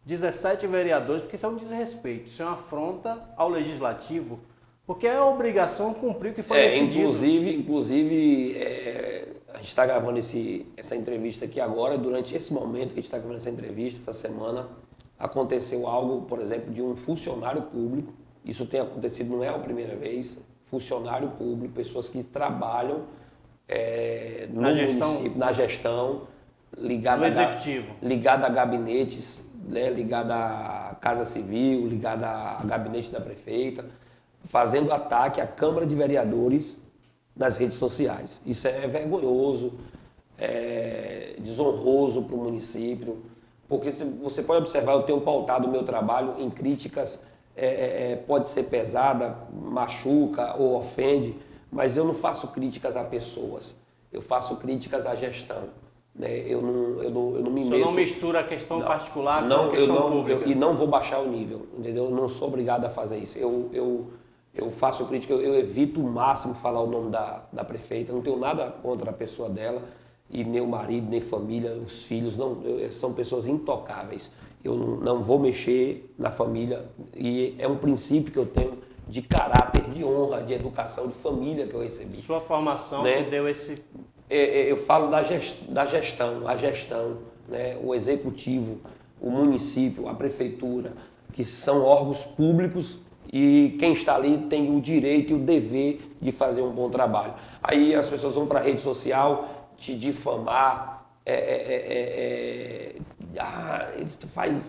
17 vereadores? Porque isso é um desrespeito, isso é uma afronta ao Legislativo, porque é a obrigação cumprir o que foi decidido. Inclusive, a gente está gravando essa entrevista aqui agora, durante esse momento que a gente está gravando essa entrevista, essa semana, aconteceu algo, por exemplo, de um funcionário público. Isso tem acontecido, não é a primeira vez. Funcionário público, pessoas que trabalham município, na gestão, ligada a gabinetes, né, ligada à Casa Civil, ligada a gabinete da prefeita, fazendo ataque à Câmara de Vereadores nas redes sociais. Isso é vergonhoso, desonroso para o município. Porque se você pode observar, eu tenho pautado o meu trabalho em críticas, pode ser pesada, machuca ou ofende, mas eu não faço críticas a pessoas, eu faço críticas à gestão. Né? Eu não me O senhor meto... não mistura a questão particular com a Não, questão pública. e não vou baixar o nível, entendeu? Eu não sou obrigado a fazer isso. Eu faço crítica, eu evito o máximo falar o nome da prefeita, não tenho nada contra a pessoa dela, e nem o marido, nem família, os filhos, são pessoas intocáveis. Eu não vou mexer na família, e é um princípio que eu tenho de caráter, de honra, de educação, de família que eu recebi. Sua formação Né? te deu esse... Eu falo da gestão, a gestão, né? O executivo, o município, a prefeitura, que são órgãos públicos e quem está ali tem o direito e o dever de fazer um bom trabalho. Aí as pessoas vão para a rede social te difamar,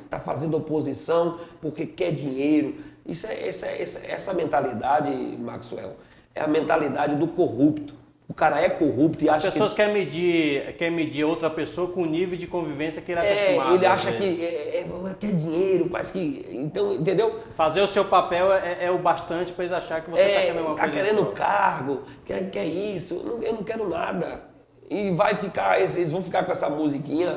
está fazendo oposição porque quer dinheiro. Essa mentalidade, Maxwell, é a mentalidade do corrupto. O cara é corrupto e acha que... As pessoas querem medir outra pessoa com o nível de convivência que ele é acostumado. Ele acha que quer dinheiro, parece que... Então, entendeu? Fazer o seu papel é o bastante para eles acharem que você está querendo uma coisa. Está querendo cargo, quer isso, eu não quero nada. E eles vão ficar com essa musiquinha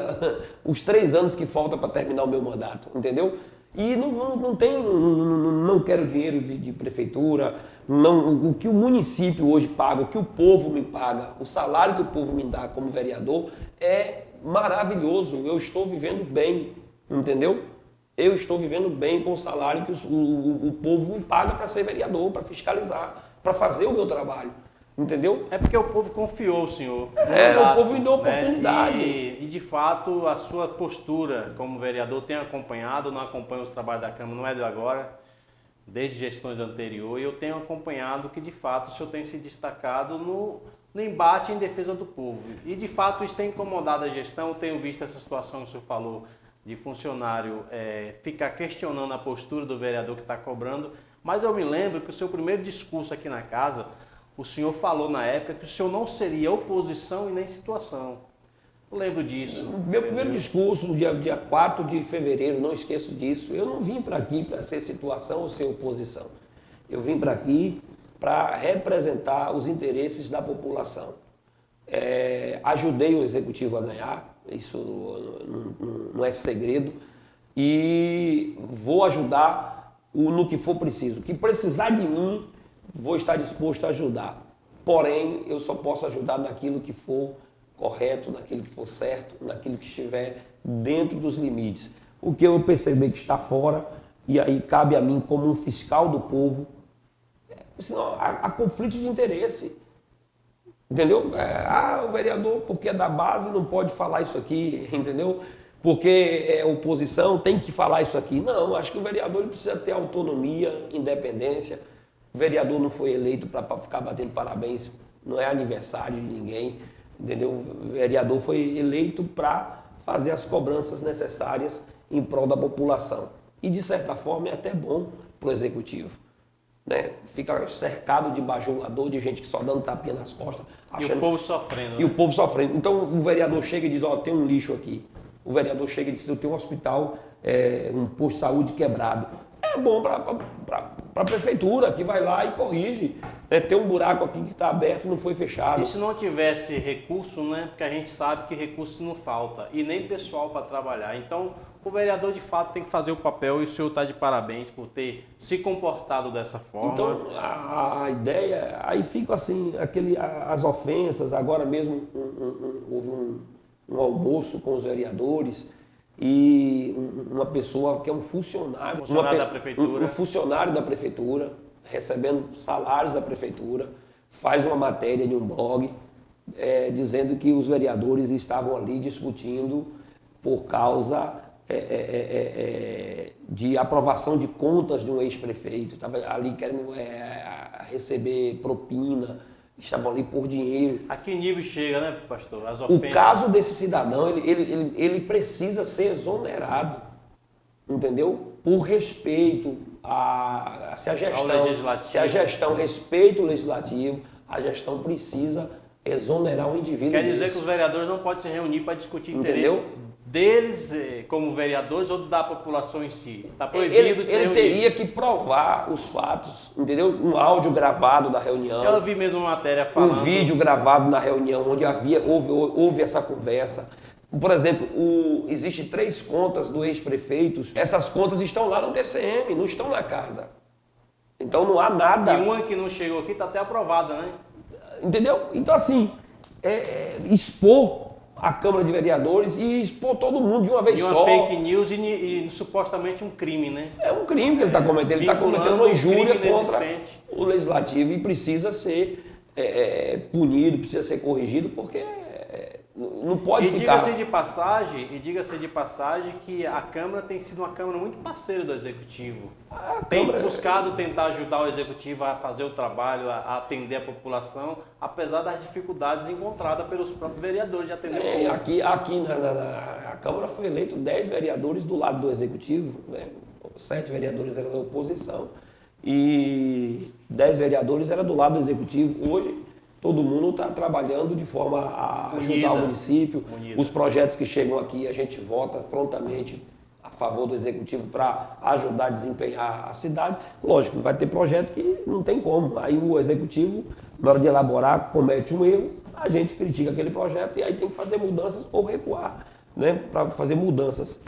os 3 anos que falta para terminar o meu mandato, entendeu? E não quero dinheiro de prefeitura, o que o município hoje paga, o que o povo me paga, o salário que o povo me dá como vereador é maravilhoso. Eu estou vivendo bem, entendeu? Eu estou vivendo bem com o salário que o povo me paga para ser vereador, para fiscalizar, para fazer o meu trabalho. Entendeu? É porque o povo confiou o senhor. O povo me deu oportunidade. Né? E de fato a sua postura como vereador tem acompanhado, não acompanho os trabalhos da Câmara, não é de agora, desde gestões anteriores, eu tenho acompanhado que de fato o senhor tem se destacado no embate em defesa do povo. E de fato isso tem incomodado a gestão, eu tenho visto essa situação que o senhor falou de funcionário ficar questionando a postura do vereador que está cobrando, mas eu me lembro que o seu primeiro discurso aqui na casa, o senhor falou na época que o senhor não seria oposição e nem situação. Eu lembro disso. Meu primeiro discurso, no dia 4 de fevereiro, não esqueço disso, eu não vim para aqui para ser situação ou ser oposição. Eu vim para aqui para representar os interesses da população. Ajudei o executivo a ganhar, isso não é segredo, e vou ajudar no que for preciso. O que precisar de mim, vou estar disposto a ajudar. Porém, eu só posso ajudar naquilo que for correto, naquilo que for certo, naquilo que estiver dentro dos limites. O que eu perceber que está fora, e aí cabe a mim como um fiscal do povo, senão há conflitos de interesse. Entendeu? O vereador, porque é da base, não pode falar isso aqui, entendeu? Porque é oposição, tem que falar isso aqui. Não, acho que o vereador ele precisa ter autonomia, independência. O vereador não foi eleito para ficar batendo parabéns, não é aniversário de ninguém, entendeu? O vereador foi eleito para fazer as cobranças necessárias em prol da população. E, de certa forma, é até bom para o executivo. Né? Fica cercado de bajulador, de gente que só dando tapinha nas costas. E o povo sofrendo. E o povo sofrendo. Então, o vereador chega e diz, tem um lixo aqui. O vereador chega e diz, eu tenho um hospital, um posto de saúde quebrado. É bom para a prefeitura, que vai lá e corrige. Tem um buraco aqui que está aberto e não foi fechado. E se não tivesse recurso, né? Porque a gente sabe que recurso não falta, e nem pessoal para trabalhar. Então, o vereador de fato tem que fazer o papel, e o senhor está de parabéns por ter se comportado dessa forma. Então, a ideia, aí fica assim, as ofensas, agora mesmo houve um almoço com os vereadores, e uma pessoa que é um funcionário, da prefeitura. Um funcionário da prefeitura, recebendo salários da prefeitura, faz uma matéria de um blog dizendo que os vereadores estavam ali discutindo por causa de aprovação de contas de um ex-prefeito, estava ali querendo receber propina, estavam ali por dinheiro. A que nível chega, né, pastor? As ofensas. O caso desse cidadão, ele precisa ser exonerado, entendeu? Por respeito se a gestão respeita o legislativo, a gestão precisa exonerar o indivíduo. Quer dizer que os vereadores não podem se reunir para discutir interesses deles como vereadores ou da população em si? Está proibido de se Ele reunir. teria que provar os fatos, entendeu? Um áudio gravado da reunião. Eu vi mesmo uma matéria falando... Um vídeo gravado na reunião onde houve essa conversa. Por exemplo, existem 3 contas do ex-prefeito. Essas contas estão lá no TCM, não estão na casa. Então não há nada. E uma que não chegou aqui está até aprovada, né? Entendeu? Então assim, expor a Câmara de Vereadores e expor todo mundo de uma vez só. E uma fake news e supostamente um crime, né? É um crime que ele está cometendo. Ele está cometendo uma injúria contra o Legislativo e precisa ser punido, precisa ser corrigido, porque não pode ficar... Diga-se de passagem que a Câmara tem sido uma Câmara muito parceira do Executivo. Tem buscado tentar ajudar o Executivo a fazer o trabalho, a atender a população, apesar das dificuldades encontradas pelos próprios vereadores de atender o povo. Aqui na Câmara foi eleito 10 vereadores do lado do Executivo, né? 7 vereadores eram da oposição e 10 vereadores eram do lado do Executivo. Hoje, todo mundo está trabalhando de forma a ajudar o município. Os projetos que chegam aqui, a gente vota prontamente a favor do Executivo para ajudar a desempenhar a cidade. Lógico, vai ter projeto que não tem como. Aí o Executivo, na hora de elaborar, comete um erro, a gente critica aquele projeto e aí tem que fazer mudanças ou recuar, né, para fazer mudanças.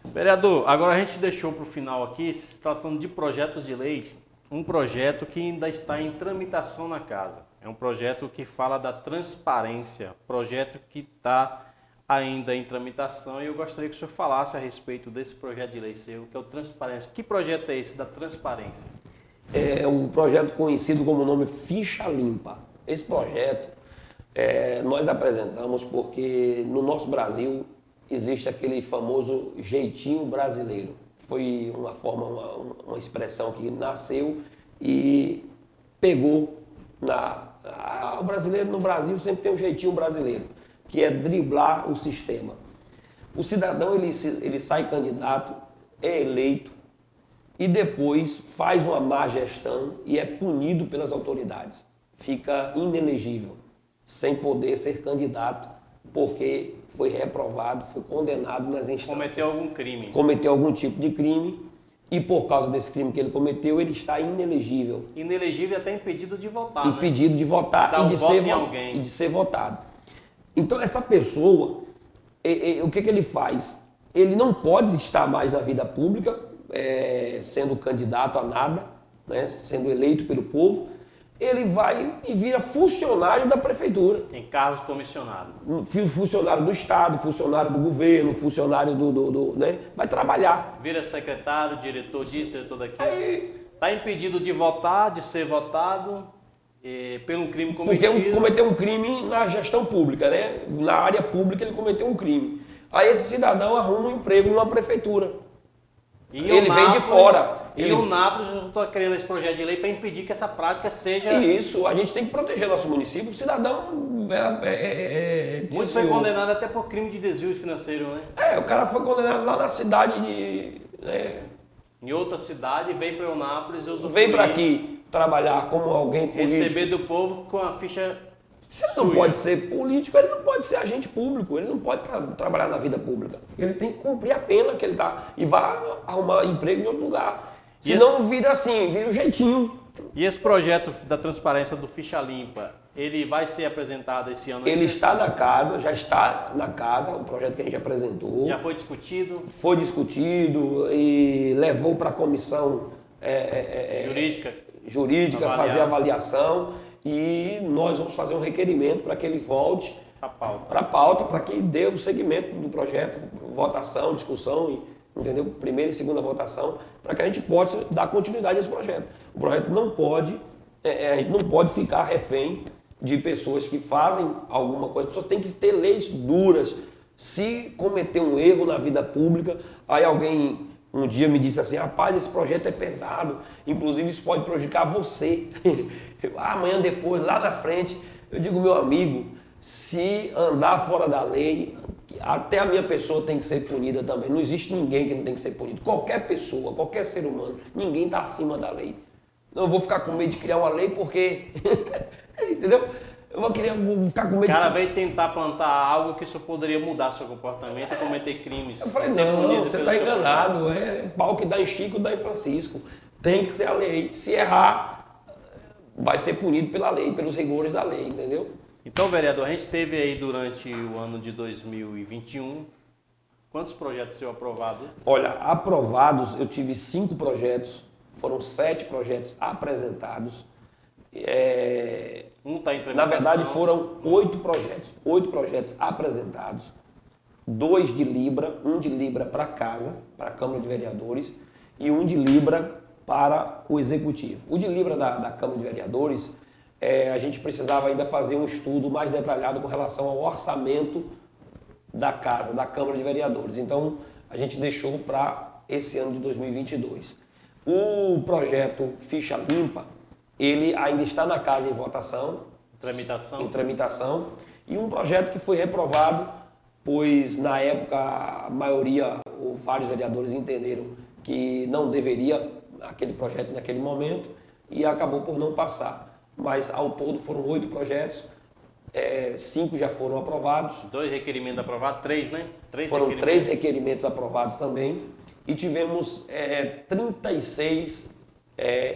Vereador, agora a gente deixou para o final aqui, se tratando de projetos de leis, um projeto que ainda está em tramitação na casa. É um projeto que fala da transparência, projeto que está ainda em tramitação e eu gostaria que o senhor falasse a respeito desse projeto de lei seu, que é o Transparência. Que projeto é esse da transparência? É um projeto conhecido como o nome Ficha Limpa. Esse projeto nós apresentamos porque no nosso Brasil existe aquele famoso jeitinho brasileiro. Foi uma forma, uma expressão que nasceu e pegou o brasileiro no Brasil sempre tem um jeitinho brasileiro, que é driblar o sistema. O cidadão ele sai candidato, é eleito e depois faz uma má gestão e é punido pelas autoridades. Fica inelegível, sem poder ser candidato, porque foi reprovado, foi condenado nas instâncias. Cometeu algum crime. Cometeu algum tipo de crime. E por causa desse crime que ele cometeu, ele está inelegível. Inelegível e até impedido de votar, impedido de votar e de ser votado. Então essa pessoa, o que ele faz? Ele não pode estar mais na vida pública, sendo candidato a nada, né, sendo eleito pelo povo. Ele vai e vira funcionário da prefeitura. Tem cargos comissionados. Funcionário do Estado, funcionário do governo, funcionário né? Vai trabalhar. Vira secretário, diretor disso, diretor daquilo. Está impedido de votar, de ser votado pelo crime cometido. Porque cometeu um crime na gestão pública, né? Na área pública ele cometeu um crime. Aí esse cidadão arruma um emprego numa prefeitura. Ele vem de fora. E o Nápoles, eu estou criando esse projeto de lei para impedir que essa prática seja... Isso, a gente tem que proteger nosso município. O cidadão Muito foi condenado até por crime de desvio financeiro, né? O cara foi condenado lá na cidade de... Em outra cidade, veio para o Nápoles e usufruir. Veio para aqui trabalhar como alguém político. Receber do povo com a ficha... Se ele não pode ser político, ele não pode ser agente público, ele não pode trabalhar na vida pública. Ele tem que cumprir a pena que ele está e vai arrumar emprego em outro lugar. Senão vira assim, vira um jeitinho. E esse projeto da transparência do Ficha Limpa, ele vai ser apresentado esse ano? Ele está na casa, já está na casa, o projeto que a gente apresentou. Já foi discutido? Foi discutido e levou para a comissão jurídica fazer a avaliação. E nós vamos fazer um requerimento para que ele volte para a pauta, para que dê o segmento do projeto, votação, discussão, entendeu? Primeira e segunda votação, para que a gente possa dar continuidade a esse projeto. O projeto não pode, a gente não pode ficar refém de pessoas que fazem alguma coisa. A pessoa tem que ter leis duras. Se cometer um erro na vida pública, aí alguém um dia me disse assim, rapaz, esse projeto é pesado, inclusive isso pode prejudicar você. Amanhã depois, lá na frente, eu digo, meu amigo, se andar fora da lei, até a minha pessoa tem que ser punida também. Não existe ninguém que não tem que ser punido. Qualquer pessoa, qualquer ser humano, ninguém está acima da lei. Não vou ficar com medo de criar uma lei porque... Entendeu? Eu vou ficar com O medo cara de... veio tentar plantar algo que isso poderia mudar seu comportamento e cometer crimes. Eu falei, ser não, punido você pelo está seu enganado. É pau que dá em Chico, dá em Francisco. Tem que ser a lei. Se errar, vai ser punido pela lei, pelos rigores da lei, entendeu? Então, vereador, a gente teve aí durante o ano de 2021, quantos projetos seu aprovados? Olha, aprovados, eu tive 5 projetos, foram 7 projetos apresentados. Um está em tramitação. Na verdade, foram 8 projetos apresentados, 2 de Libra, um de Libra para casa, para a Câmara de Vereadores, e um de Libra para o Executivo. O de Libra da Câmara de Vereadores, a gente precisava ainda fazer um estudo mais detalhado com relação ao orçamento da casa, da Câmara de Vereadores. Então, a gente deixou para esse ano de 2022. O projeto Ficha Limpa, ele ainda está na casa em votação, Tramitação. em tramitação, e um projeto que foi reprovado, pois na época a maioria, ou vários vereadores entenderam que não deveria aquele projeto naquele momento e acabou por não passar. Mas ao todo foram 8 projetos, 5 já foram aprovados. 2 requerimentos aprovados, 3, né? Foram 3 requerimentos aprovados também e tivemos 36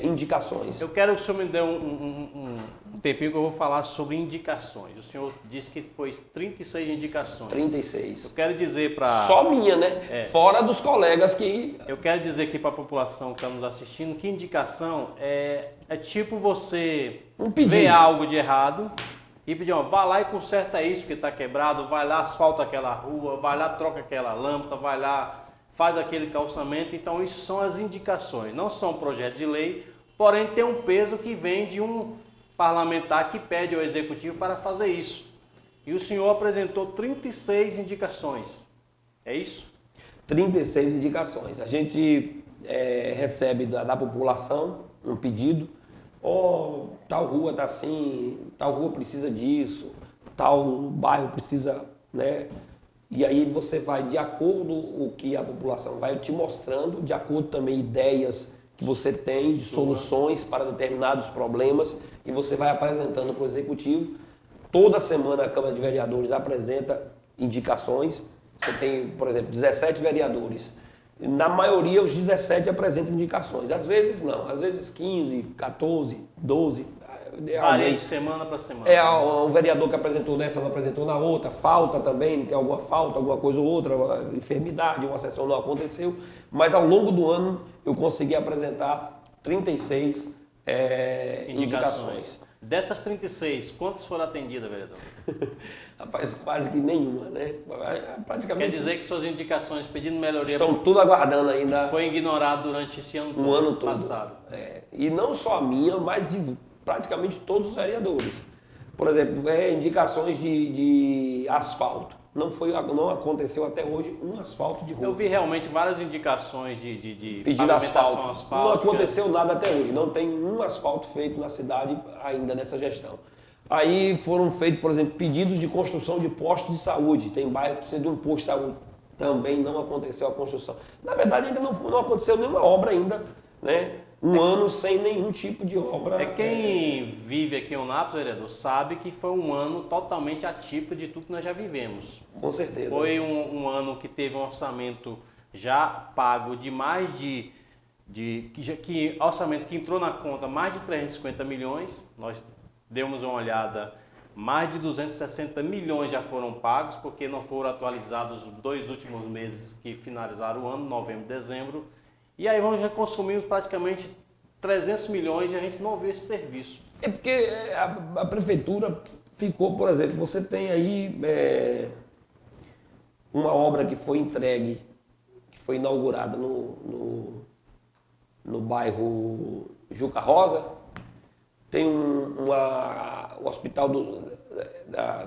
indicações. Eu quero que o senhor me dê um tempinho que eu vou falar sobre indicações. O senhor disse que foi 36 indicações. 36. Eu quero dizer para... Só minha, né? Fora dos colegas que... Eu quero dizer aqui para a população que está nos assistindo que indicação é tipo você ver algo de errado e pedir, vá lá e conserta isso que está quebrado, vai lá, asfalta aquela rua, vai lá, troca aquela lâmpada, vai lá, faz aquele calçamento. Então isso são as indicações, não são projetos de lei, porém tem um peso que vem de um parlamentar que pede ao executivo para fazer isso. E o senhor apresentou 36 indicações, é isso? 36 indicações. A gente recebe da população um pedido, tal rua está assim, tal rua precisa disso, tal bairro precisa, né? E aí você vai, de acordo com o que a população vai te mostrando, de acordo também ideias que você tem de soluções para determinados problemas, e você vai apresentando para o Executivo. Toda semana a Câmara de Vereadores apresenta indicações. Você tem, por exemplo, 17 vereadores. Na maioria, os 17 apresentam indicações. Às vezes não, às vezes 15, 14, 12. Varia de semana para semana. O vereador que apresentou nessa não apresentou na outra, falta também, tem alguma falta, alguma coisa ou outra, uma enfermidade, uma sessão não aconteceu. Mas ao longo do ano eu consegui apresentar 36 indicações. Dessas 36, quantas foram atendidas, vereador? Rapaz, quase que nenhuma, né? Praticamente. Quer dizer que suas indicações pedindo melhoria estão tudo aguardando ainda. Foi ignorado durante esse ano todo, um ano todo passado. E não só a minha, mas de praticamente todos os vereadores. Por exemplo, indicações de asfalto. Não aconteceu até hoje um asfalto de rua. Eu vi realmente várias indicações de pedido asfalto. Não aconteceu nada até hoje. Não tem um asfalto feito na cidade ainda nessa gestão. Aí foram feitos, por exemplo, pedidos de construção de postos de saúde. Tem bairro que precisa de um posto de saúde. Também não aconteceu a construção. Na verdade, ainda não aconteceu nenhuma obra ainda, né? Ano sem nenhum tipo de obra. Quem vive aqui em Eunápolis, vereador, sabe que foi um ano totalmente atípico de tudo que nós já vivemos. Com certeza. Foi um ano que teve um orçamento já pago de mais orçamento que entrou na conta mais de 350 milhões. Nós demos uma olhada, mais de 260 milhões já foram pagos, porque não foram atualizados os 2 últimos meses que finalizaram o ano, novembro e dezembro. E aí nós já consumimos praticamente 300 milhões e a gente não vê esse serviço. É porque a prefeitura ficou, por exemplo, você tem aí uma obra que foi entregue, que foi inaugurada no bairro Juca Rosa, tem o hospital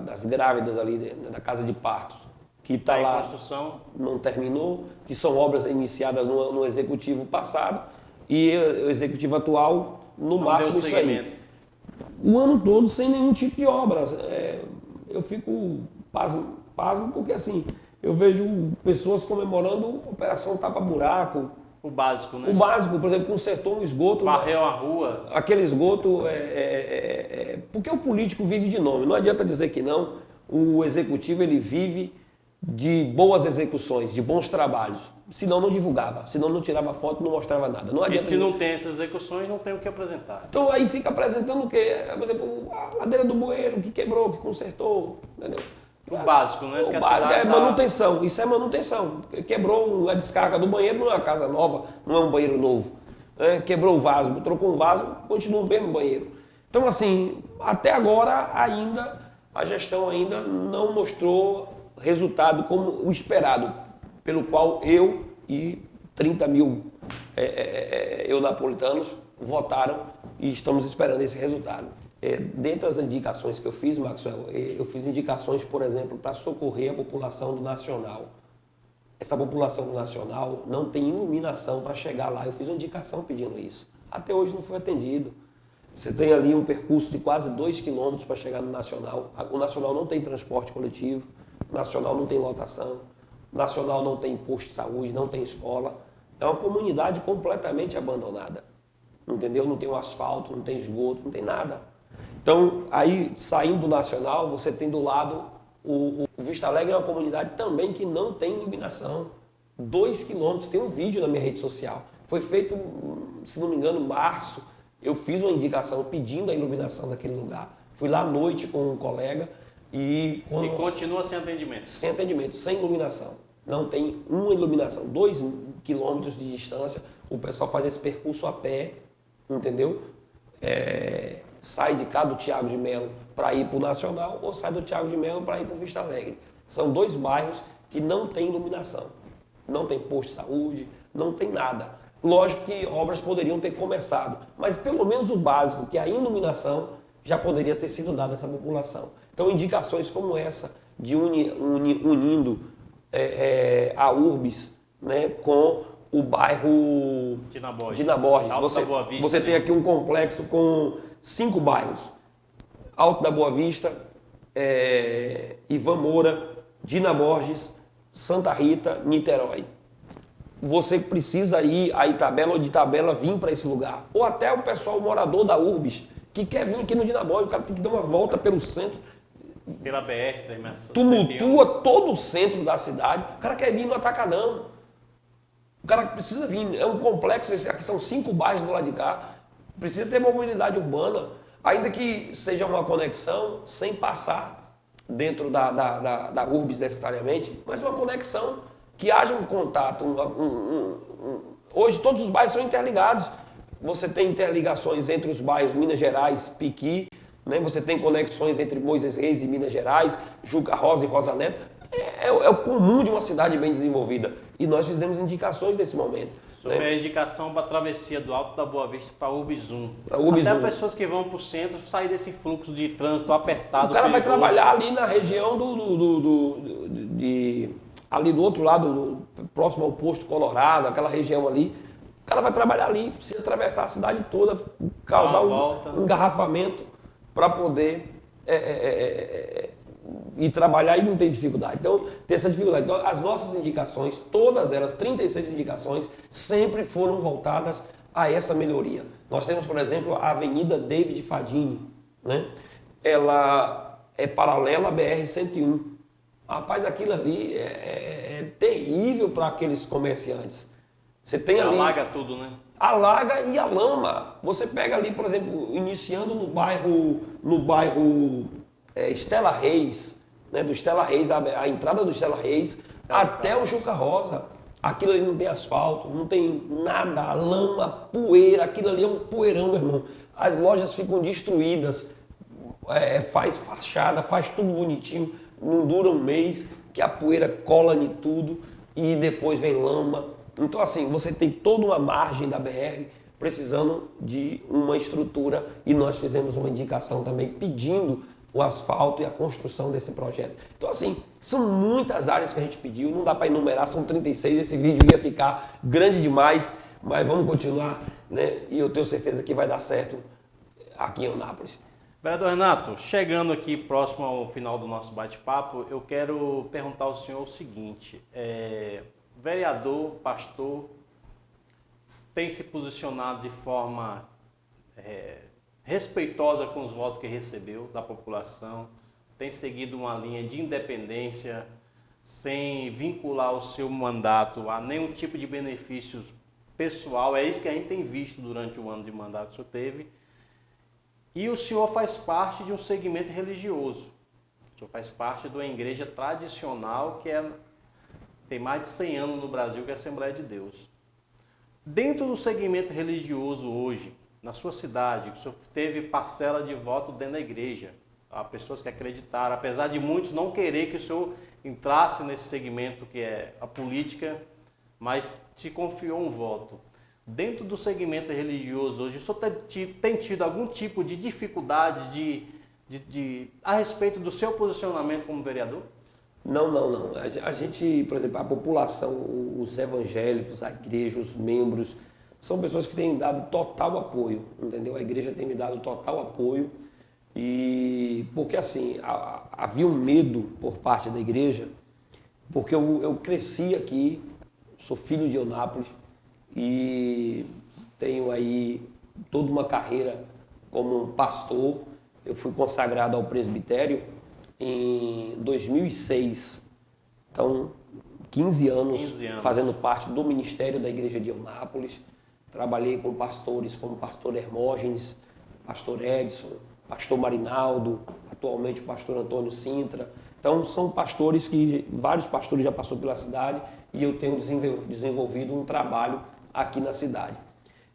das grávidas ali, da casa de partos, que está lá, construção. Não terminou, que são obras iniciadas no executivo passado e o executivo atual, no máximo isso aí. O ano todo sem nenhum tipo de obra. Eu fico pasmo porque assim, eu vejo pessoas comemorando Operação Tapa Buraco. O básico, né? O básico, por exemplo, consertou um esgoto. Varreu a rua. Aquele esgoto Porque o político vive de nome, não adianta dizer que não. O executivo ele vive de boas execuções, de bons trabalhos. Senão não divulgava, senão não tirava foto, não mostrava nada. Não adianta E se não tem essas execuções, não tem o que apresentar. Então aí fica apresentando o quê? Por exemplo, a ladeira do bueiro, que quebrou, que consertou, entendeu? O básico, né? O básico é manutenção, isso é manutenção. Quebrou a descarga do banheiro, não é uma casa nova, não é um banheiro novo. Quebrou o vaso, trocou um vaso, continua o mesmo banheiro. Então assim, até agora ainda, a gestão ainda não mostrou resultado como o esperado, pelo qual eu e 30 mil eunapolitanos votaram e estamos esperando esse resultado. Dentre as indicações que eu fiz, Maxwell, eu fiz indicações, por exemplo, para socorrer a população do Nacional. Essa população do Nacional não tem iluminação para chegar lá. Eu fiz uma indicação pedindo isso. Até hoje não foi atendido. Você tem ali um percurso de quase 2 quilômetros para chegar no Nacional. O Nacional não tem transporte coletivo, o Nacional não tem lotação, o Nacional não tem posto de saúde, não tem escola. É uma comunidade completamente abandonada. Entendeu? Não tem um asfalto, não tem esgoto, não tem nada. Então, aí, saindo do Nacional, você tem do lado, o Vista Alegre é uma comunidade também que não tem iluminação. 2 quilômetros, tem um vídeo na minha rede social. Foi feito, se não me engano, em março. Eu fiz uma indicação pedindo a iluminação daquele lugar. Fui lá à noite com um colega e continua sem atendimento? Sem atendimento, sem iluminação. Não tem uma iluminação. 2 quilômetros de distância, o pessoal faz esse percurso a pé, entendeu? Sai de cá do Thiago de Melo para ir para o Nacional ou sai do Thiago de Melo para ir para o Vista Alegre. São 2 bairros que não tem iluminação. Não tem posto de saúde, não tem nada. Lógico que obras poderiam ter começado, mas pelo menos o básico, que é a iluminação, já poderia ter sido dado a essa população. Então indicações como essa, de unindo a Urbis, né, com o bairro Dina Borges. Você tem aqui um complexo com 5 bairros. Alto da Boa Vista, Ivan Moura, Dina Borges, Santa Rita, Niterói. Você precisa ir a Itabela ou de Itabela vir para esse lugar. Ou até o pessoal morador da Urbis, que quer vir aqui no Dina Borges, o cara tem que dar uma volta pelo centro. Pela BR, tumultua todo o centro da cidade. O cara quer vir no Atacadão. O cara precisa vir. É um complexo, aqui são 5 bairros do lado de cá. Precisa ter mobilidade urbana, ainda que seja uma conexão sem passar dentro da Urbis necessariamente, mas uma conexão que haja um contato. Hoje todos os bairros são interligados. Você tem interligações entre os bairros Minas Gerais, Piqui, né? Você tem conexões entre Moisés Reis e Minas Gerais, Juca Rosa e Rosa Neto. É o comum de uma cidade bem desenvolvida. E nós fizemos indicações nesse momento. Sobre a indicação para a travessia do Alto da Boa Vista para Urbis 1. Até pessoas que vão para o centro sair desse fluxo de trânsito apertado. O cara vai trabalhar ali na região ali do outro lado, próximo ao posto Colorado, aquela região ali. O cara vai trabalhar ali, precisa atravessar a cidade toda, causar um engarrafamento para poder ir trabalhar e não tem dificuldade. Então, tem essa dificuldade. Então, as nossas indicações, todas elas, 36 indicações, sempre foram voltadas a essa melhoria. Nós temos, por exemplo, a Avenida David Fadini, né? Ela é paralela à BR-101. Rapaz, aquilo ali é terrível para aqueles comerciantes. Você tem ali... Alaga tudo, né? Alaga e a lama. Você pega ali, por exemplo, iniciando no bairro Estela Reis, né? Do Estela Reis, a entrada do Estela Reis, até o Juca Rosa. Aquilo ali não tem asfalto, não tem nada, lama, poeira, aquilo ali é um poeirão, meu irmão. As lojas ficam destruídas, faz fachada, faz tudo bonitinho, não dura um mês, que a poeira cola em tudo e depois vem lama. Então assim, você tem toda uma margem da BR precisando de uma estrutura e nós fizemos uma indicação também pedindo o asfalto e a construção desse projeto. Então assim, são muitas áreas que a gente pediu, não dá para enumerar, são 36, esse vídeo ia ficar grande demais, mas vamos continuar, né? E eu tenho certeza que vai dar certo aqui em Eunápolis. Vereador Renato, chegando aqui próximo ao final do nosso bate-papo, eu quero perguntar ao senhor o seguinte, vereador, pastor, tem se posicionado de forma respeitosa com os votos que recebeu da população, tem seguido uma linha de independência, sem vincular o seu mandato a nenhum tipo de benefícios pessoal. É isso que a gente tem visto durante o ano de mandato que o senhor teve. E o senhor faz parte de um segmento religioso. O senhor faz parte de uma igreja tradicional que tem mais de 100 anos no Brasil, que é a Assembleia de Deus. Dentro do segmento religioso hoje, na sua cidade, o senhor teve parcela de voto dentro da igreja. Há pessoas que acreditaram, apesar de muitos não querer que o senhor entrasse nesse segmento que é a política, mas te confiou um voto. Dentro do segmento religioso hoje, o senhor tem tido algum tipo de dificuldade a respeito do seu posicionamento como vereador? Não. A gente, por exemplo, a população, os evangélicos, a igreja, os membros, são pessoas que têm me dado total apoio, entendeu? A igreja tem me dado total apoio e porque assim, havia um medo por parte da igreja, porque eu cresci aqui, sou filho de Eunápolis e tenho aí toda uma carreira como pastor. Eu fui consagrado ao presbitério em 2006, então 15 anos fazendo parte do ministério da igreja de Eunápolis. Trabalhei com pastores como o pastor Hermógenes, pastor Edson, pastor Marinaldo, atualmente o pastor Antônio Sintra. Então são pastores vários pastores já passaram pela cidade e eu tenho desenvolvido um trabalho aqui na cidade.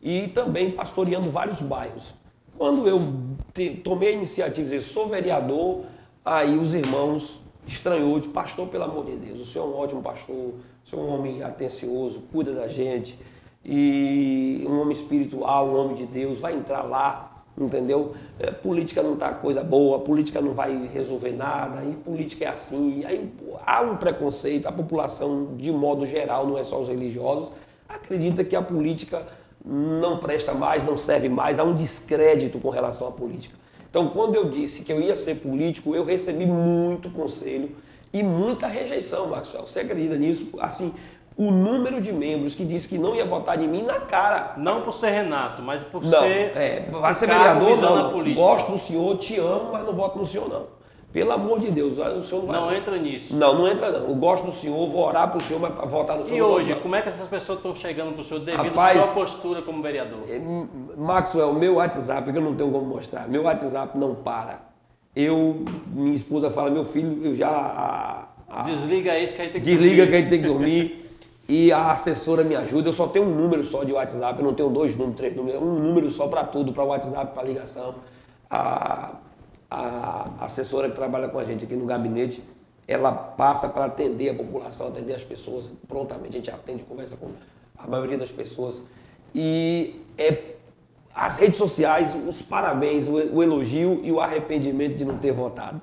E também pastoreando vários bairros. Quando eu tomei a iniciativa de dizer, sou vereador, aí os irmãos estranhou, de pastor, pelo amor de Deus, o senhor é um ótimo pastor, o senhor é um homem atencioso, cuida da gente, e um homem espiritual, um homem de Deus, vai entrar lá, entendeu? Política não tá coisa boa, política não vai resolver nada, e política é assim, e aí há um preconceito, a população, de modo geral, não é só os religiosos, acredita que a política não presta mais, não serve mais, há um descrédito com relação à política. Então, quando eu disse que eu ia ser político, eu recebi muito conselho e muita rejeição, Maxwell. Você acredita nisso? Assim, o número de membros que disse que não ia votar em mim na cara. Não por ser Renato, mas por não, ser... vai ser vereador, não. Gosto do senhor, te amo, mas não voto no senhor, não. Pelo amor de Deus, o senhor não vai... Não entra nisso. Não entra não. Eu gosto do senhor, vou orar pro senhor, mas votar no senhor... E hoje, como é que essas pessoas estão chegando pro senhor devido à sua postura como vereador? Maxwell, meu WhatsApp, que eu não tenho como mostrar, meu WhatsApp não para. Minha esposa fala, meu filho, eu já... Desliga isso que a gente tem que Desliga que a gente tem que dormir. E a assessora me ajuda, eu só tenho um número só de WhatsApp, eu não tenho 2 números, 3 números, um número só para tudo, para WhatsApp, para ligação. A assessora que trabalha com a gente aqui no gabinete, ela passa para atender a população, atender as pessoas prontamente. A gente atende, conversa com a maioria das pessoas. E as redes sociais, os parabéns, o elogio e o arrependimento de não ter votado.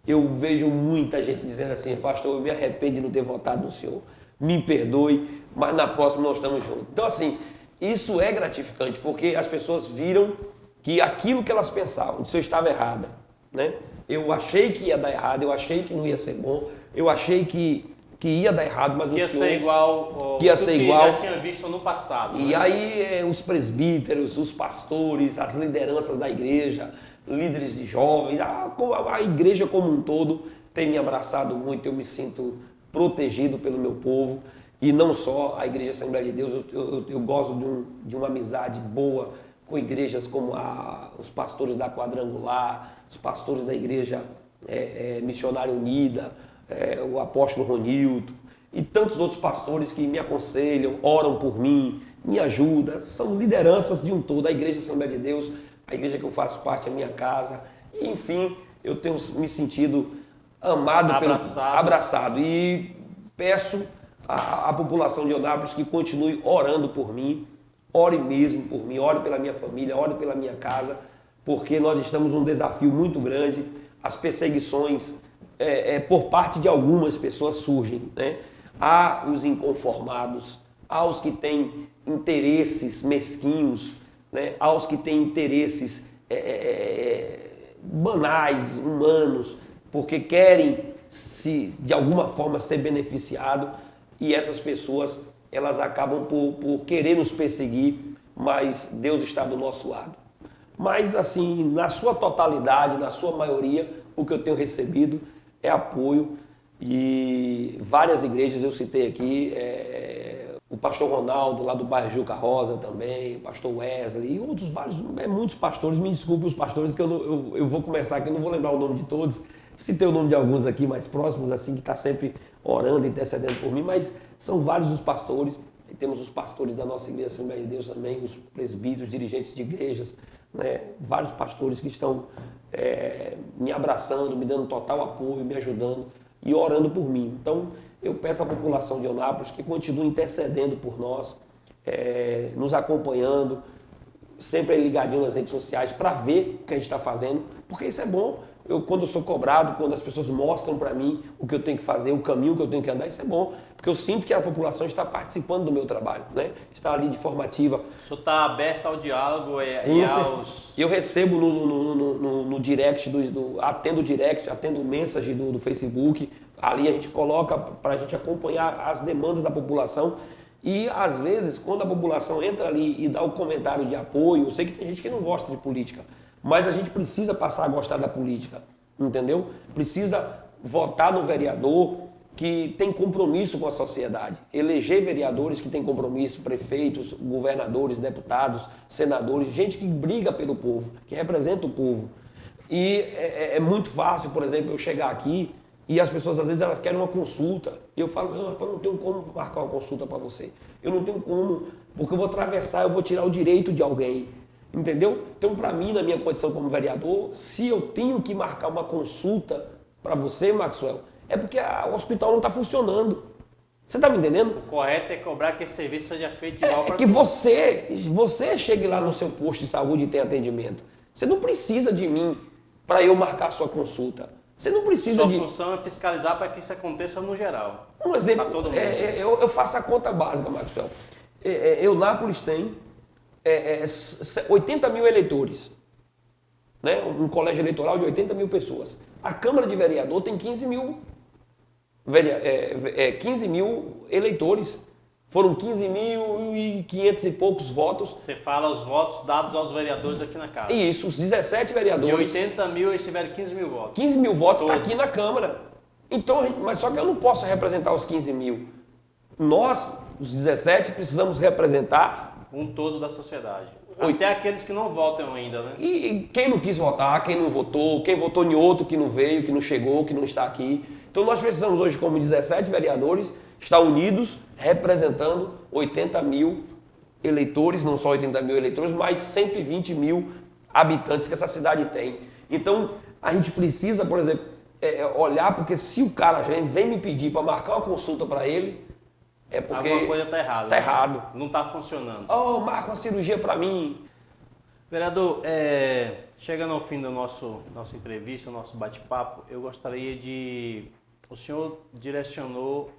Eu vejo muita gente dizendo assim, pastor, eu me arrependo de não ter votado no senhor, me perdoe, mas na próxima nós estamos juntos. Então assim, isso é gratificante, porque as pessoas viram que aquilo que elas pensavam, se eu estava errada, né? Eu achei que ia dar errado, eu achei que não ia ser bom, eu achei que ia dar errado, mas o senhor... Que ia ser igual já tinha visto no passado. E aí os presbíteros, os pastores, as lideranças da igreja, líderes de jovens, a igreja como um todo tem me abraçado muito, eu me sinto protegido pelo meu povo. E não só a Igreja Assembleia de Deus, eu gosto de uma amizade boa com igrejas como os pastores da Quadrangular, os pastores da Igreja Missionária Unida, o apóstolo Ronildo e tantos outros pastores que me aconselham, oram por mim, me ajudam, são lideranças de um todo, a Igreja Assembleia de Deus, a igreja que eu faço parte, a minha casa, e, enfim, eu tenho me sentido amado, abraçado e peço à população de Eunápolis que continue orando por mim, ore mesmo por mim, ore pela minha família, ore pela minha casa, porque nós estamos num desafio muito grande, as perseguições por parte de algumas pessoas surgem, né? Há os inconformados, há os que têm interesses mesquinhos, né? Há os que têm interesses banais, humanos, porque querem de alguma forma ser beneficiado, e essas pessoas elas acabam por querer nos perseguir, mas Deus está do nosso lado. Mas, assim, na sua totalidade, na sua maioria, o que eu tenho recebido é apoio. E várias igrejas eu citei aqui, o pastor Ronaldo, lá do bairro Juca Rosa também, o pastor Wesley e outros vários, muitos pastores, me desculpe os pastores que eu vou começar aqui, eu não vou lembrar o nome de todos, citei o nome de alguns aqui mais próximos, assim, que está sempre orando, intercedendo por mim, mas são vários os pastores, e temos os pastores da nossa igreja Assembleia de Deus também, os presbíteros, dirigentes de igrejas, né? Vários pastores que estão me abraçando, me dando total apoio, me ajudando e orando por mim. Então, eu peço à população de Eunápolis que continue intercedendo por nós, nos acompanhando, sempre ligadinho nas redes sociais para ver o que a gente está fazendo, porque isso é bom. Quando eu sou cobrado, quando as pessoas mostram para mim o que eu tenho que fazer, o caminho que eu tenho que andar, isso é bom, porque eu sinto que a população está participando do meu trabalho, né? Está ali de formativa. O senhor está aberto ao diálogo Eu recebo no direct, atendo o direct, atendo mensagem do Facebook, ali a gente coloca para a gente acompanhar as demandas da população e às vezes quando a população entra ali e dá o comentário de apoio, eu sei que tem gente que não gosta de política, mas a gente precisa passar a gostar da política, entendeu? Precisa votar no vereador que tem compromisso com a sociedade, eleger vereadores que têm compromisso, prefeitos, governadores, deputados, senadores, gente que briga pelo povo, que representa o povo. E é muito fácil, por exemplo, eu chegar aqui e as pessoas às vezes elas querem uma consulta e eu falo, eu não tenho como marcar uma consulta para você, eu não tenho como, porque eu vou atravessar, eu vou tirar o direito de alguém. Entendeu? Então, para mim, na minha condição como vereador, se eu tenho que marcar uma consulta para você, Maxwell, é porque o hospital não está funcionando. Você está me entendendo? O correto é cobrar que esse serviço seja feito igual para que você chegue lá no seu posto de saúde e tenha atendimento. Você não precisa de mim para eu marcar a sua consulta. Você não precisa Sua função é fiscalizar para que isso aconteça no geral. Um exemplo, eu faço a conta básica, Maxwell. Eunápolis tem 80 mil eleitores, né? Um colégio eleitoral de 80 mil pessoas. A Câmara de Vereador tem 15 mil eleitores. Foram 15.500 e poucos votos. Você fala os votos dados aos vereadores aqui na casa. Isso, os 17 vereadores. De 80 mil, eles tiveram 15 mil votos. 15 mil votos está aqui na Câmara. Então, mas só que eu não posso representar os 15 mil. Nós, os 17, precisamos representar um todo da sociedade. Até aqueles que não votam ainda, né? E quem não quis votar, quem não votou, quem votou em outro que não veio, que não chegou, que não está aqui. Então nós precisamos hoje, como 17 vereadores, estar unidos, representando 80 mil eleitores, não só 80 mil eleitores, mas 120 mil habitantes que essa cidade tem. Então a gente precisa, por exemplo, olhar, porque se o cara vem me pedir para marcar uma consulta para ele, é porque alguma coisa está errada. Está errado. Não está funcionando. Marca uma cirurgia para mim. Vereador, chegando ao fim da nossa entrevista, do nosso bate-papo, eu gostaria de... O senhor direcionou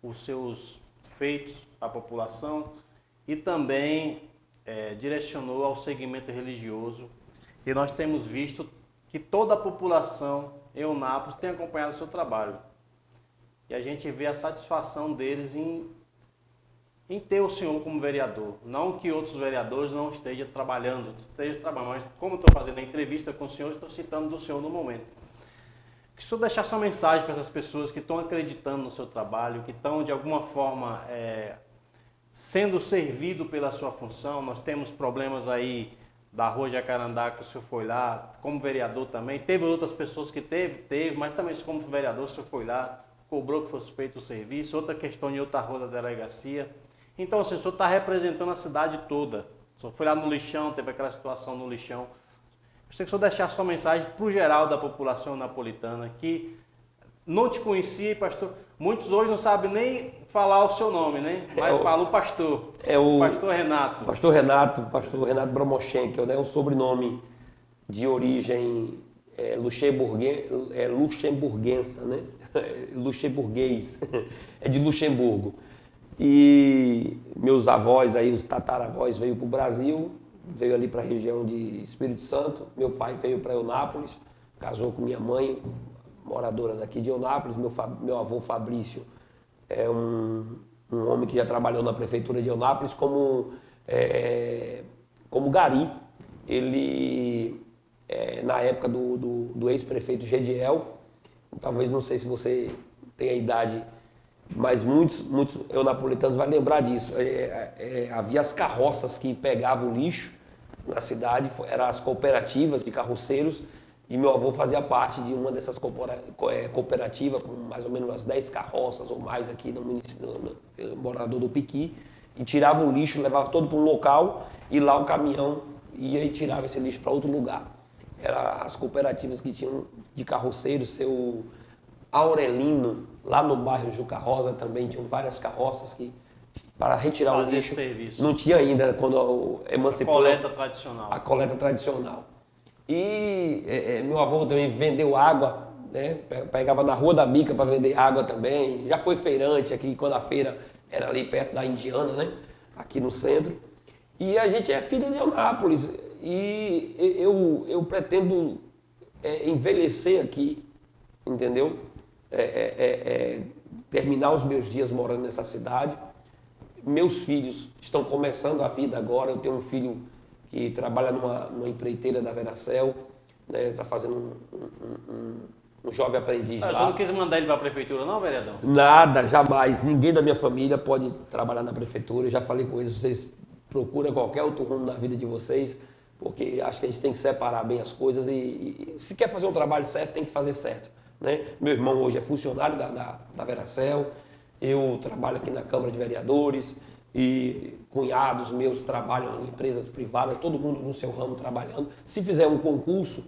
os seus feitos à população e também direcionou ao segmento religioso. E nós temos visto que toda a população em Eunápolis tem acompanhado o seu trabalho. E a gente vê a satisfação deles em ter o senhor como vereador. Não que outros vereadores não estejam trabalhando, mas como eu estou fazendo a entrevista com o senhor, estou citando do senhor no momento. Que o senhor deixasse uma mensagem para essas pessoas que estão acreditando no seu trabalho, que estão de alguma forma sendo servido pela sua função. Nós temos problemas aí da Rua Jacarandá, que o senhor foi lá, como vereador também. Teve outras pessoas que teve, mas também como vereador o senhor foi lá, cobrou que fosse feito o serviço. Outra questão em outra rua da delegacia. Então, assim, o senhor está representando a cidade toda. O senhor foi lá no lixão, teve aquela situação no lixão. Gostaria que o senhor deixasse sua mensagem para o geral da população napolitana, que não te conhecia, pastor. Muitos hoje não sabem nem falar o seu nome, né? Mas fala o pastor. O pastor Renato. Pastor Renato Bromochenko, né? Um sobrenome de origem luxemburguensa, né? Luxemburguês. É de Luxemburgo. E meus avós aí, os tataravós, veio para o Brasil, veio ali para a região de Espírito Santo. Meu pai veio para Eunápolis, casou com minha mãe, moradora daqui de Eunápolis. Meu avô Fabrício é um homem que já trabalhou na prefeitura de Eunápolis como gari. ele, na época do ex-prefeito Gediel, talvez, não sei se você tem a idade, mas muitos eunapolitanos vão lembrar disso. Havia as carroças que pegavam o lixo na cidade, eram as cooperativas de carroceiros, e meu avô fazia parte de uma dessas cooperativas, com mais ou menos umas 10 carroças ou mais aqui no município, no morador do Piqui, e tirava o lixo, levava todo para um local, e lá o caminhão ia e tirava esse lixo para outro lugar. Eram as cooperativas que tinham de carroceiros, seu Aurelino, lá no bairro Juca Rosa também tinham várias carroças que, para retirar o lixo, serviço. não tinha ainda, quando emancipou. A coleta tradicional. A coleta tradicional. E meu avô também vendeu água, né? Pegava na Rua da Bica para vender água também. Já foi feirante aqui, quando a feira era ali perto da Indiana, né? Aqui no centro. E a gente é filho de Eunápolis. E eu pretendo envelhecer aqui, entendeu? Terminar os meus dias morando nessa cidade. Meus filhos estão começando a vida agora. Eu tenho um filho que trabalha numa empreiteira da Veracel, né? Está fazendo um jovem aprendiz lá. Você não quis mandar ele para a prefeitura não, vereador? Nada, jamais. Ninguém da minha família pode trabalhar na prefeitura. Eu já falei com eles, vocês procuram qualquer outro rumo na vida de vocês, porque acho que a gente tem que separar bem as coisas e se quer fazer um trabalho certo, tem que fazer certo, né? Meu irmão hoje é funcionário da Veracel, eu trabalho aqui na Câmara de Vereadores, e cunhados meus trabalham em empresas privadas, todo mundo no seu ramo trabalhando. Se fizer um concurso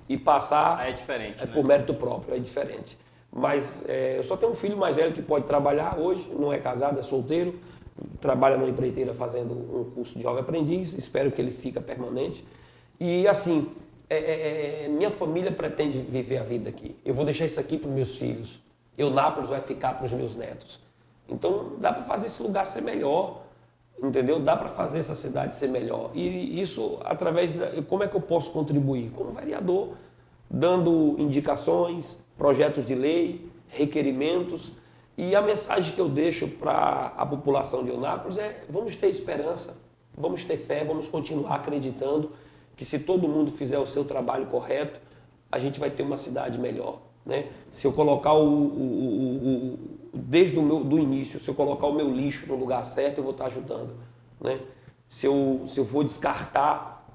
e passar, aí é diferente, né? Por mérito próprio, é diferente. Mas eu só tenho um filho mais velho que pode trabalhar hoje, não é casado, é solteiro, trabalha numa empreiteira fazendo um curso de jovem aprendiz, espero que ele fique permanente. E assim, minha família pretende viver a vida aqui. Eu vou deixar isso aqui para os meus filhos. Eunápolis vai ficar para os meus netos. Então dá para fazer esse lugar ser melhor, entendeu? Dá para fazer essa cidade ser melhor. E isso através como é que eu posso contribuir? Como vereador, dando indicações, projetos de lei, requerimentos. E a mensagem que eu deixo para a população de Eunápolis vamos ter esperança, vamos ter fé, vamos continuar acreditando que se todo mundo fizer o seu trabalho correto, a gente vai ter uma cidade melhor, né? Se eu colocar desde do início, se eu colocar o meu lixo no lugar certo, eu vou estar ajudando, né? Se eu for descartar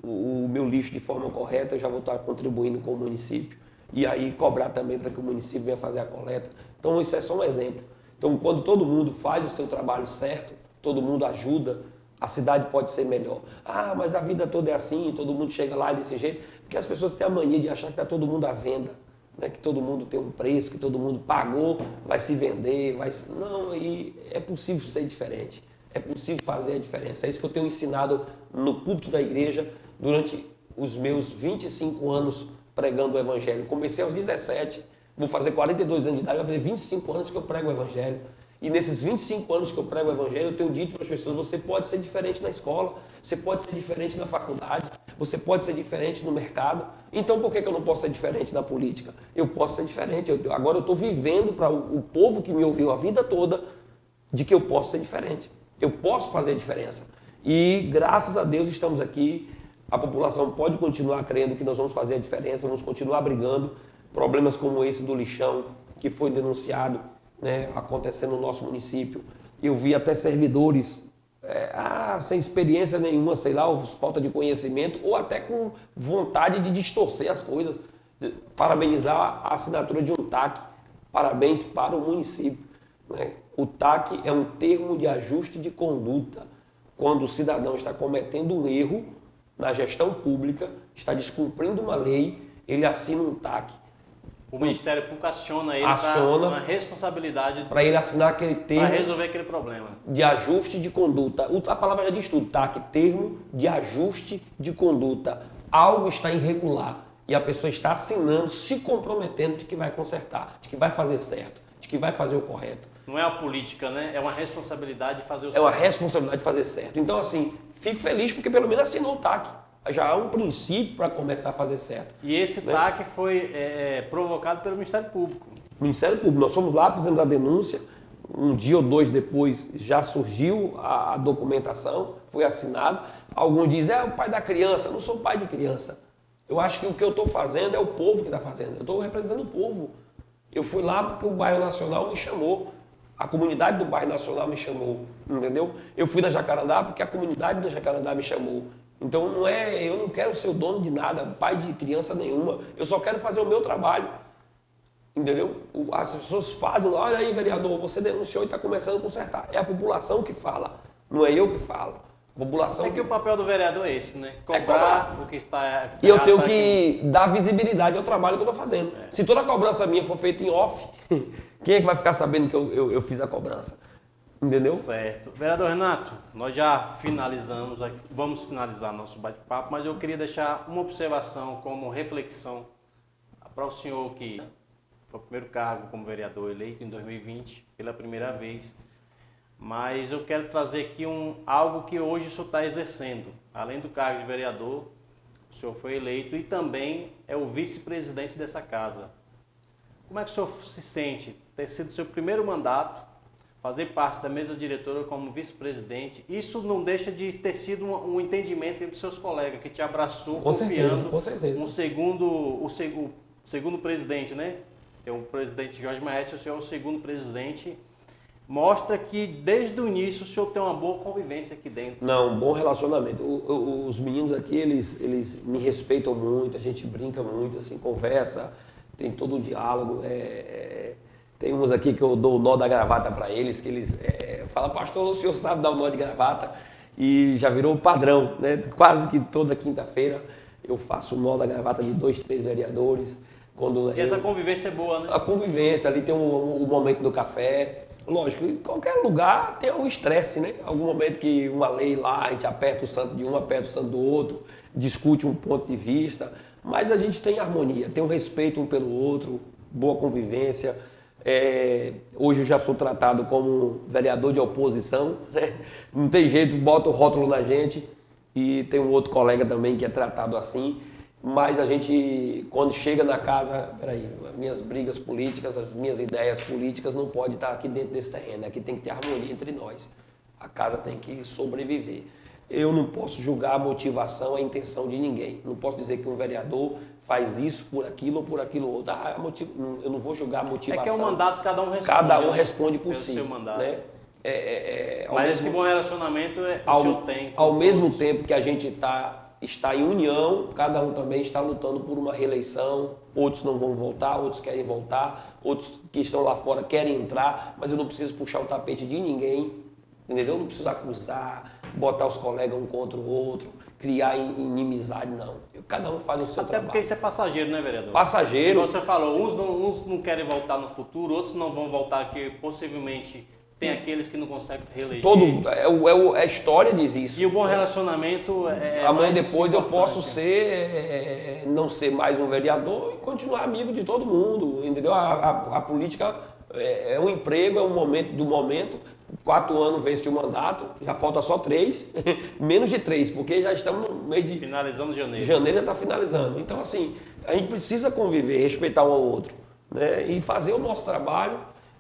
o meu lixo de forma correta, eu já vou estar contribuindo com o município. E aí cobrar também para que o município venha fazer a coleta. Então isso é só um exemplo. Então quando todo mundo faz o seu trabalho certo, todo mundo ajuda, a cidade pode ser melhor. Ah, mas a vida toda é assim, todo mundo chega lá desse jeito. Porque as pessoas têm a mania de achar que está todo mundo à venda, né? Que todo mundo tem um preço, que todo mundo pagou, vai se vender. Não, e é possível ser diferente. É possível fazer a diferença. É isso que eu tenho ensinado no púlpito da igreja durante os meus 25 anos pregando o Evangelho. Comecei aos 17, vou fazer 42 anos de idade, vai fazer 25 anos que eu prego o Evangelho. E nesses 25 anos que eu prego o Evangelho, eu tenho dito para as pessoas, você pode ser diferente na escola, você pode ser diferente na faculdade, você pode ser diferente no mercado. Então por que eu não posso ser diferente na política? Eu posso ser diferente. Agora eu estou vivendo para o povo que me ouviu a vida toda de que eu posso ser diferente. Eu posso fazer a diferença. E graças a Deus estamos aqui. A população pode continuar crendo que nós vamos fazer a diferença, vamos continuar brigando. Problemas como esse do lixão, que foi denunciado, né, acontecendo no nosso município. Eu vi até servidores sem experiência nenhuma, sei lá, ou falta de conhecimento, ou até com vontade de distorcer as coisas. Parabenizar a assinatura de um TAC. Parabéns para o município, né? O TAC é um termo de ajuste de conduta. Quando o cidadão está cometendo um erro na gestão pública, está descumprindo uma lei, ele assina um TAC. O Ministério Público aciona ele para uma responsabilidade para ele assinar aquele termo para resolver aquele problema de ajuste de conduta. A palavra já diz tudo, TAC, termo de ajuste de conduta. Algo está irregular e a pessoa está assinando, se comprometendo de que vai consertar, de que vai fazer certo, de que vai fazer o correto. Não é a política, né? É uma responsabilidade de fazer o certo. É uma responsabilidade de fazer certo. Então, assim, fico feliz porque pelo menos assinou o TAC. Já há um princípio para começar a fazer certo. E esse TAC foi provocado pelo Ministério Público. Ministério Público. Nós fomos lá, fizemos a denúncia. Um dia ou dois depois já surgiu a documentação. foi assinado. Alguns dizem, é o pai da criança. Eu não sou pai de criança. Eu acho que o que eu estou fazendo é o povo que está fazendo. Eu estou representando o povo. Eu fui lá porque o bairro Nacional me chamou. A comunidade do bairro Nacional me chamou, entendeu? Eu fui na Jacarandá porque a comunidade da Jacarandá me chamou. Então eu não quero ser o dono de nada, pai de criança nenhuma. Eu só quero fazer o meu trabalho, entendeu? As pessoas fazem, olha aí, vereador, você denunciou e está começando a consertar. É a população que fala, não é eu que falo. A população. É que o papel do vereador é esse, né? Cobrar o que está. E eu tenho que dar visibilidade ao trabalho que eu estou fazendo. Se toda a cobrança minha for feita em off, quem é que vai ficar sabendo que eu fiz a cobrança? Entendeu? Certo. Vereador Renato, nós já finalizamos aqui, vamos finalizar nosso bate-papo, mas eu queria deixar uma observação como reflexão para o senhor que foi o primeiro cargo como vereador eleito em 2020, pela primeira vez. Mas eu quero trazer aqui algo que hoje o senhor está exercendo. Além do cargo de vereador, o senhor foi eleito e também é o vice-presidente dessa casa. Como é que o senhor se sente ter sido seu primeiro mandato, fazer parte da mesa diretora como vice-presidente? Isso não deixa de ter sido um entendimento entre seus colegas, que te abraçou, com confiando. Com certeza. O segundo presidente, né? Tem o presidente Jorge Maestro, o senhor é o segundo presidente. Mostra que desde o início o senhor tem uma boa convivência aqui dentro. Não, um bom relacionamento. Os meninos aqui, eles me respeitam muito, a gente brinca muito, assim, conversa, tem todo o diálogo. Tem uns aqui que eu dou o nó da gravata para eles, que eles falam, pastor, o senhor sabe dar o nó de gravata? E já virou padrão, né? Quase que toda quinta-feira eu faço o nó da gravata de 2, 3 vereadores. E essa convivência é boa, né? A convivência, ali tem o momento do café. Lógico, em qualquer lugar tem um estresse, né? Algum momento que uma lei lá, a gente aperta o santo de um, aperta o santo do outro, discute um ponto de vista, mas a gente tem harmonia, tem um respeito um pelo outro, boa convivência. Hoje eu já sou tratado como vereador de oposição, né? Não tem jeito, bota o rótulo na gente, e tem um outro colega também que é tratado assim. Mas a gente, quando chega na casa, minhas brigas políticas, as minhas ideias políticas não podem estar aqui dentro desse terreno. Aqui tem que ter harmonia entre nós. A casa tem que sobreviver. Eu não posso julgar a motivação, a intenção de ninguém. Não posso dizer que um vereador faz isso por aquilo ou por aquilo outro. Eu não vou julgar a motivação. É que é um mandato, cada um responde. Cada um responde por si. Seu mandato. Né? Mas esse bom relacionamento o senhor tem. Ao mesmo tempo que a gente está em união, cada um também está lutando por uma reeleição, outros não vão voltar, outros querem voltar, outros que estão lá fora querem entrar, mas eu não preciso puxar o tapete de ninguém, entendeu? Eu não preciso acusar, botar os colegas um contra o outro, criar inimizade, não. Cada um faz o seu trabalho. Até porque isso é passageiro, né, vereador? Passageiro. Como você falou, uns não querem voltar no futuro, outros não vão voltar, que possivelmente tem aqueles que não conseguem se reeleger. A história diz isso. E o bom relacionamento amanhã depois eu posso não ser mais um vereador e continuar amigo de todo mundo, entendeu? A política é um emprego, é um momento. 4 anos vence o mandato, já falta só 3, menos de 3, porque já estamos no mês de... Finalizando janeiro. Janeiro já está finalizando. Então, assim, a gente precisa conviver, respeitar um ao outro, né? E fazer o nosso trabalho.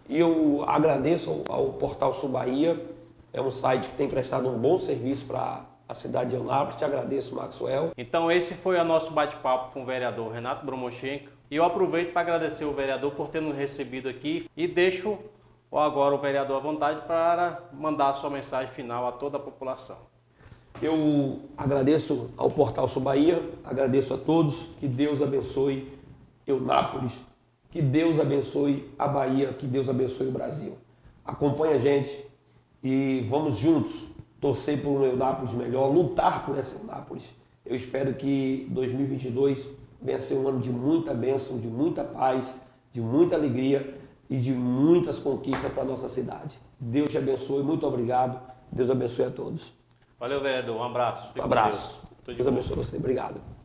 E eu agradeço ao Portal Sul Bahia, é um site que tem prestado um bom serviço para a cidade de Eunápolis. Te agradeço, Maxwell. Então esse foi o nosso bate-papo com o vereador Renato Bromochenko. E eu aproveito para agradecer o vereador por ter nos recebido aqui e deixo agora o vereador à vontade para mandar a sua mensagem final a toda a população. Eu agradeço ao Portal Sul Bahia, agradeço a todos, que Deus abençoe Eunápolis, que Deus abençoe a Bahia, que Deus abençoe o Brasil. Acompanhe a gente e vamos juntos torcer por um Eunápolis melhor, lutar por essa Eunápolis. Eu espero que 2022 venha a ser um ano de muita bênção, de muita paz, de muita alegria e de muitas conquistas para a nossa cidade. Deus te abençoe, muito obrigado. Deus abençoe a todos. Valeu, vereador. Um abraço. Um abraço. Deus abençoe você. Obrigado.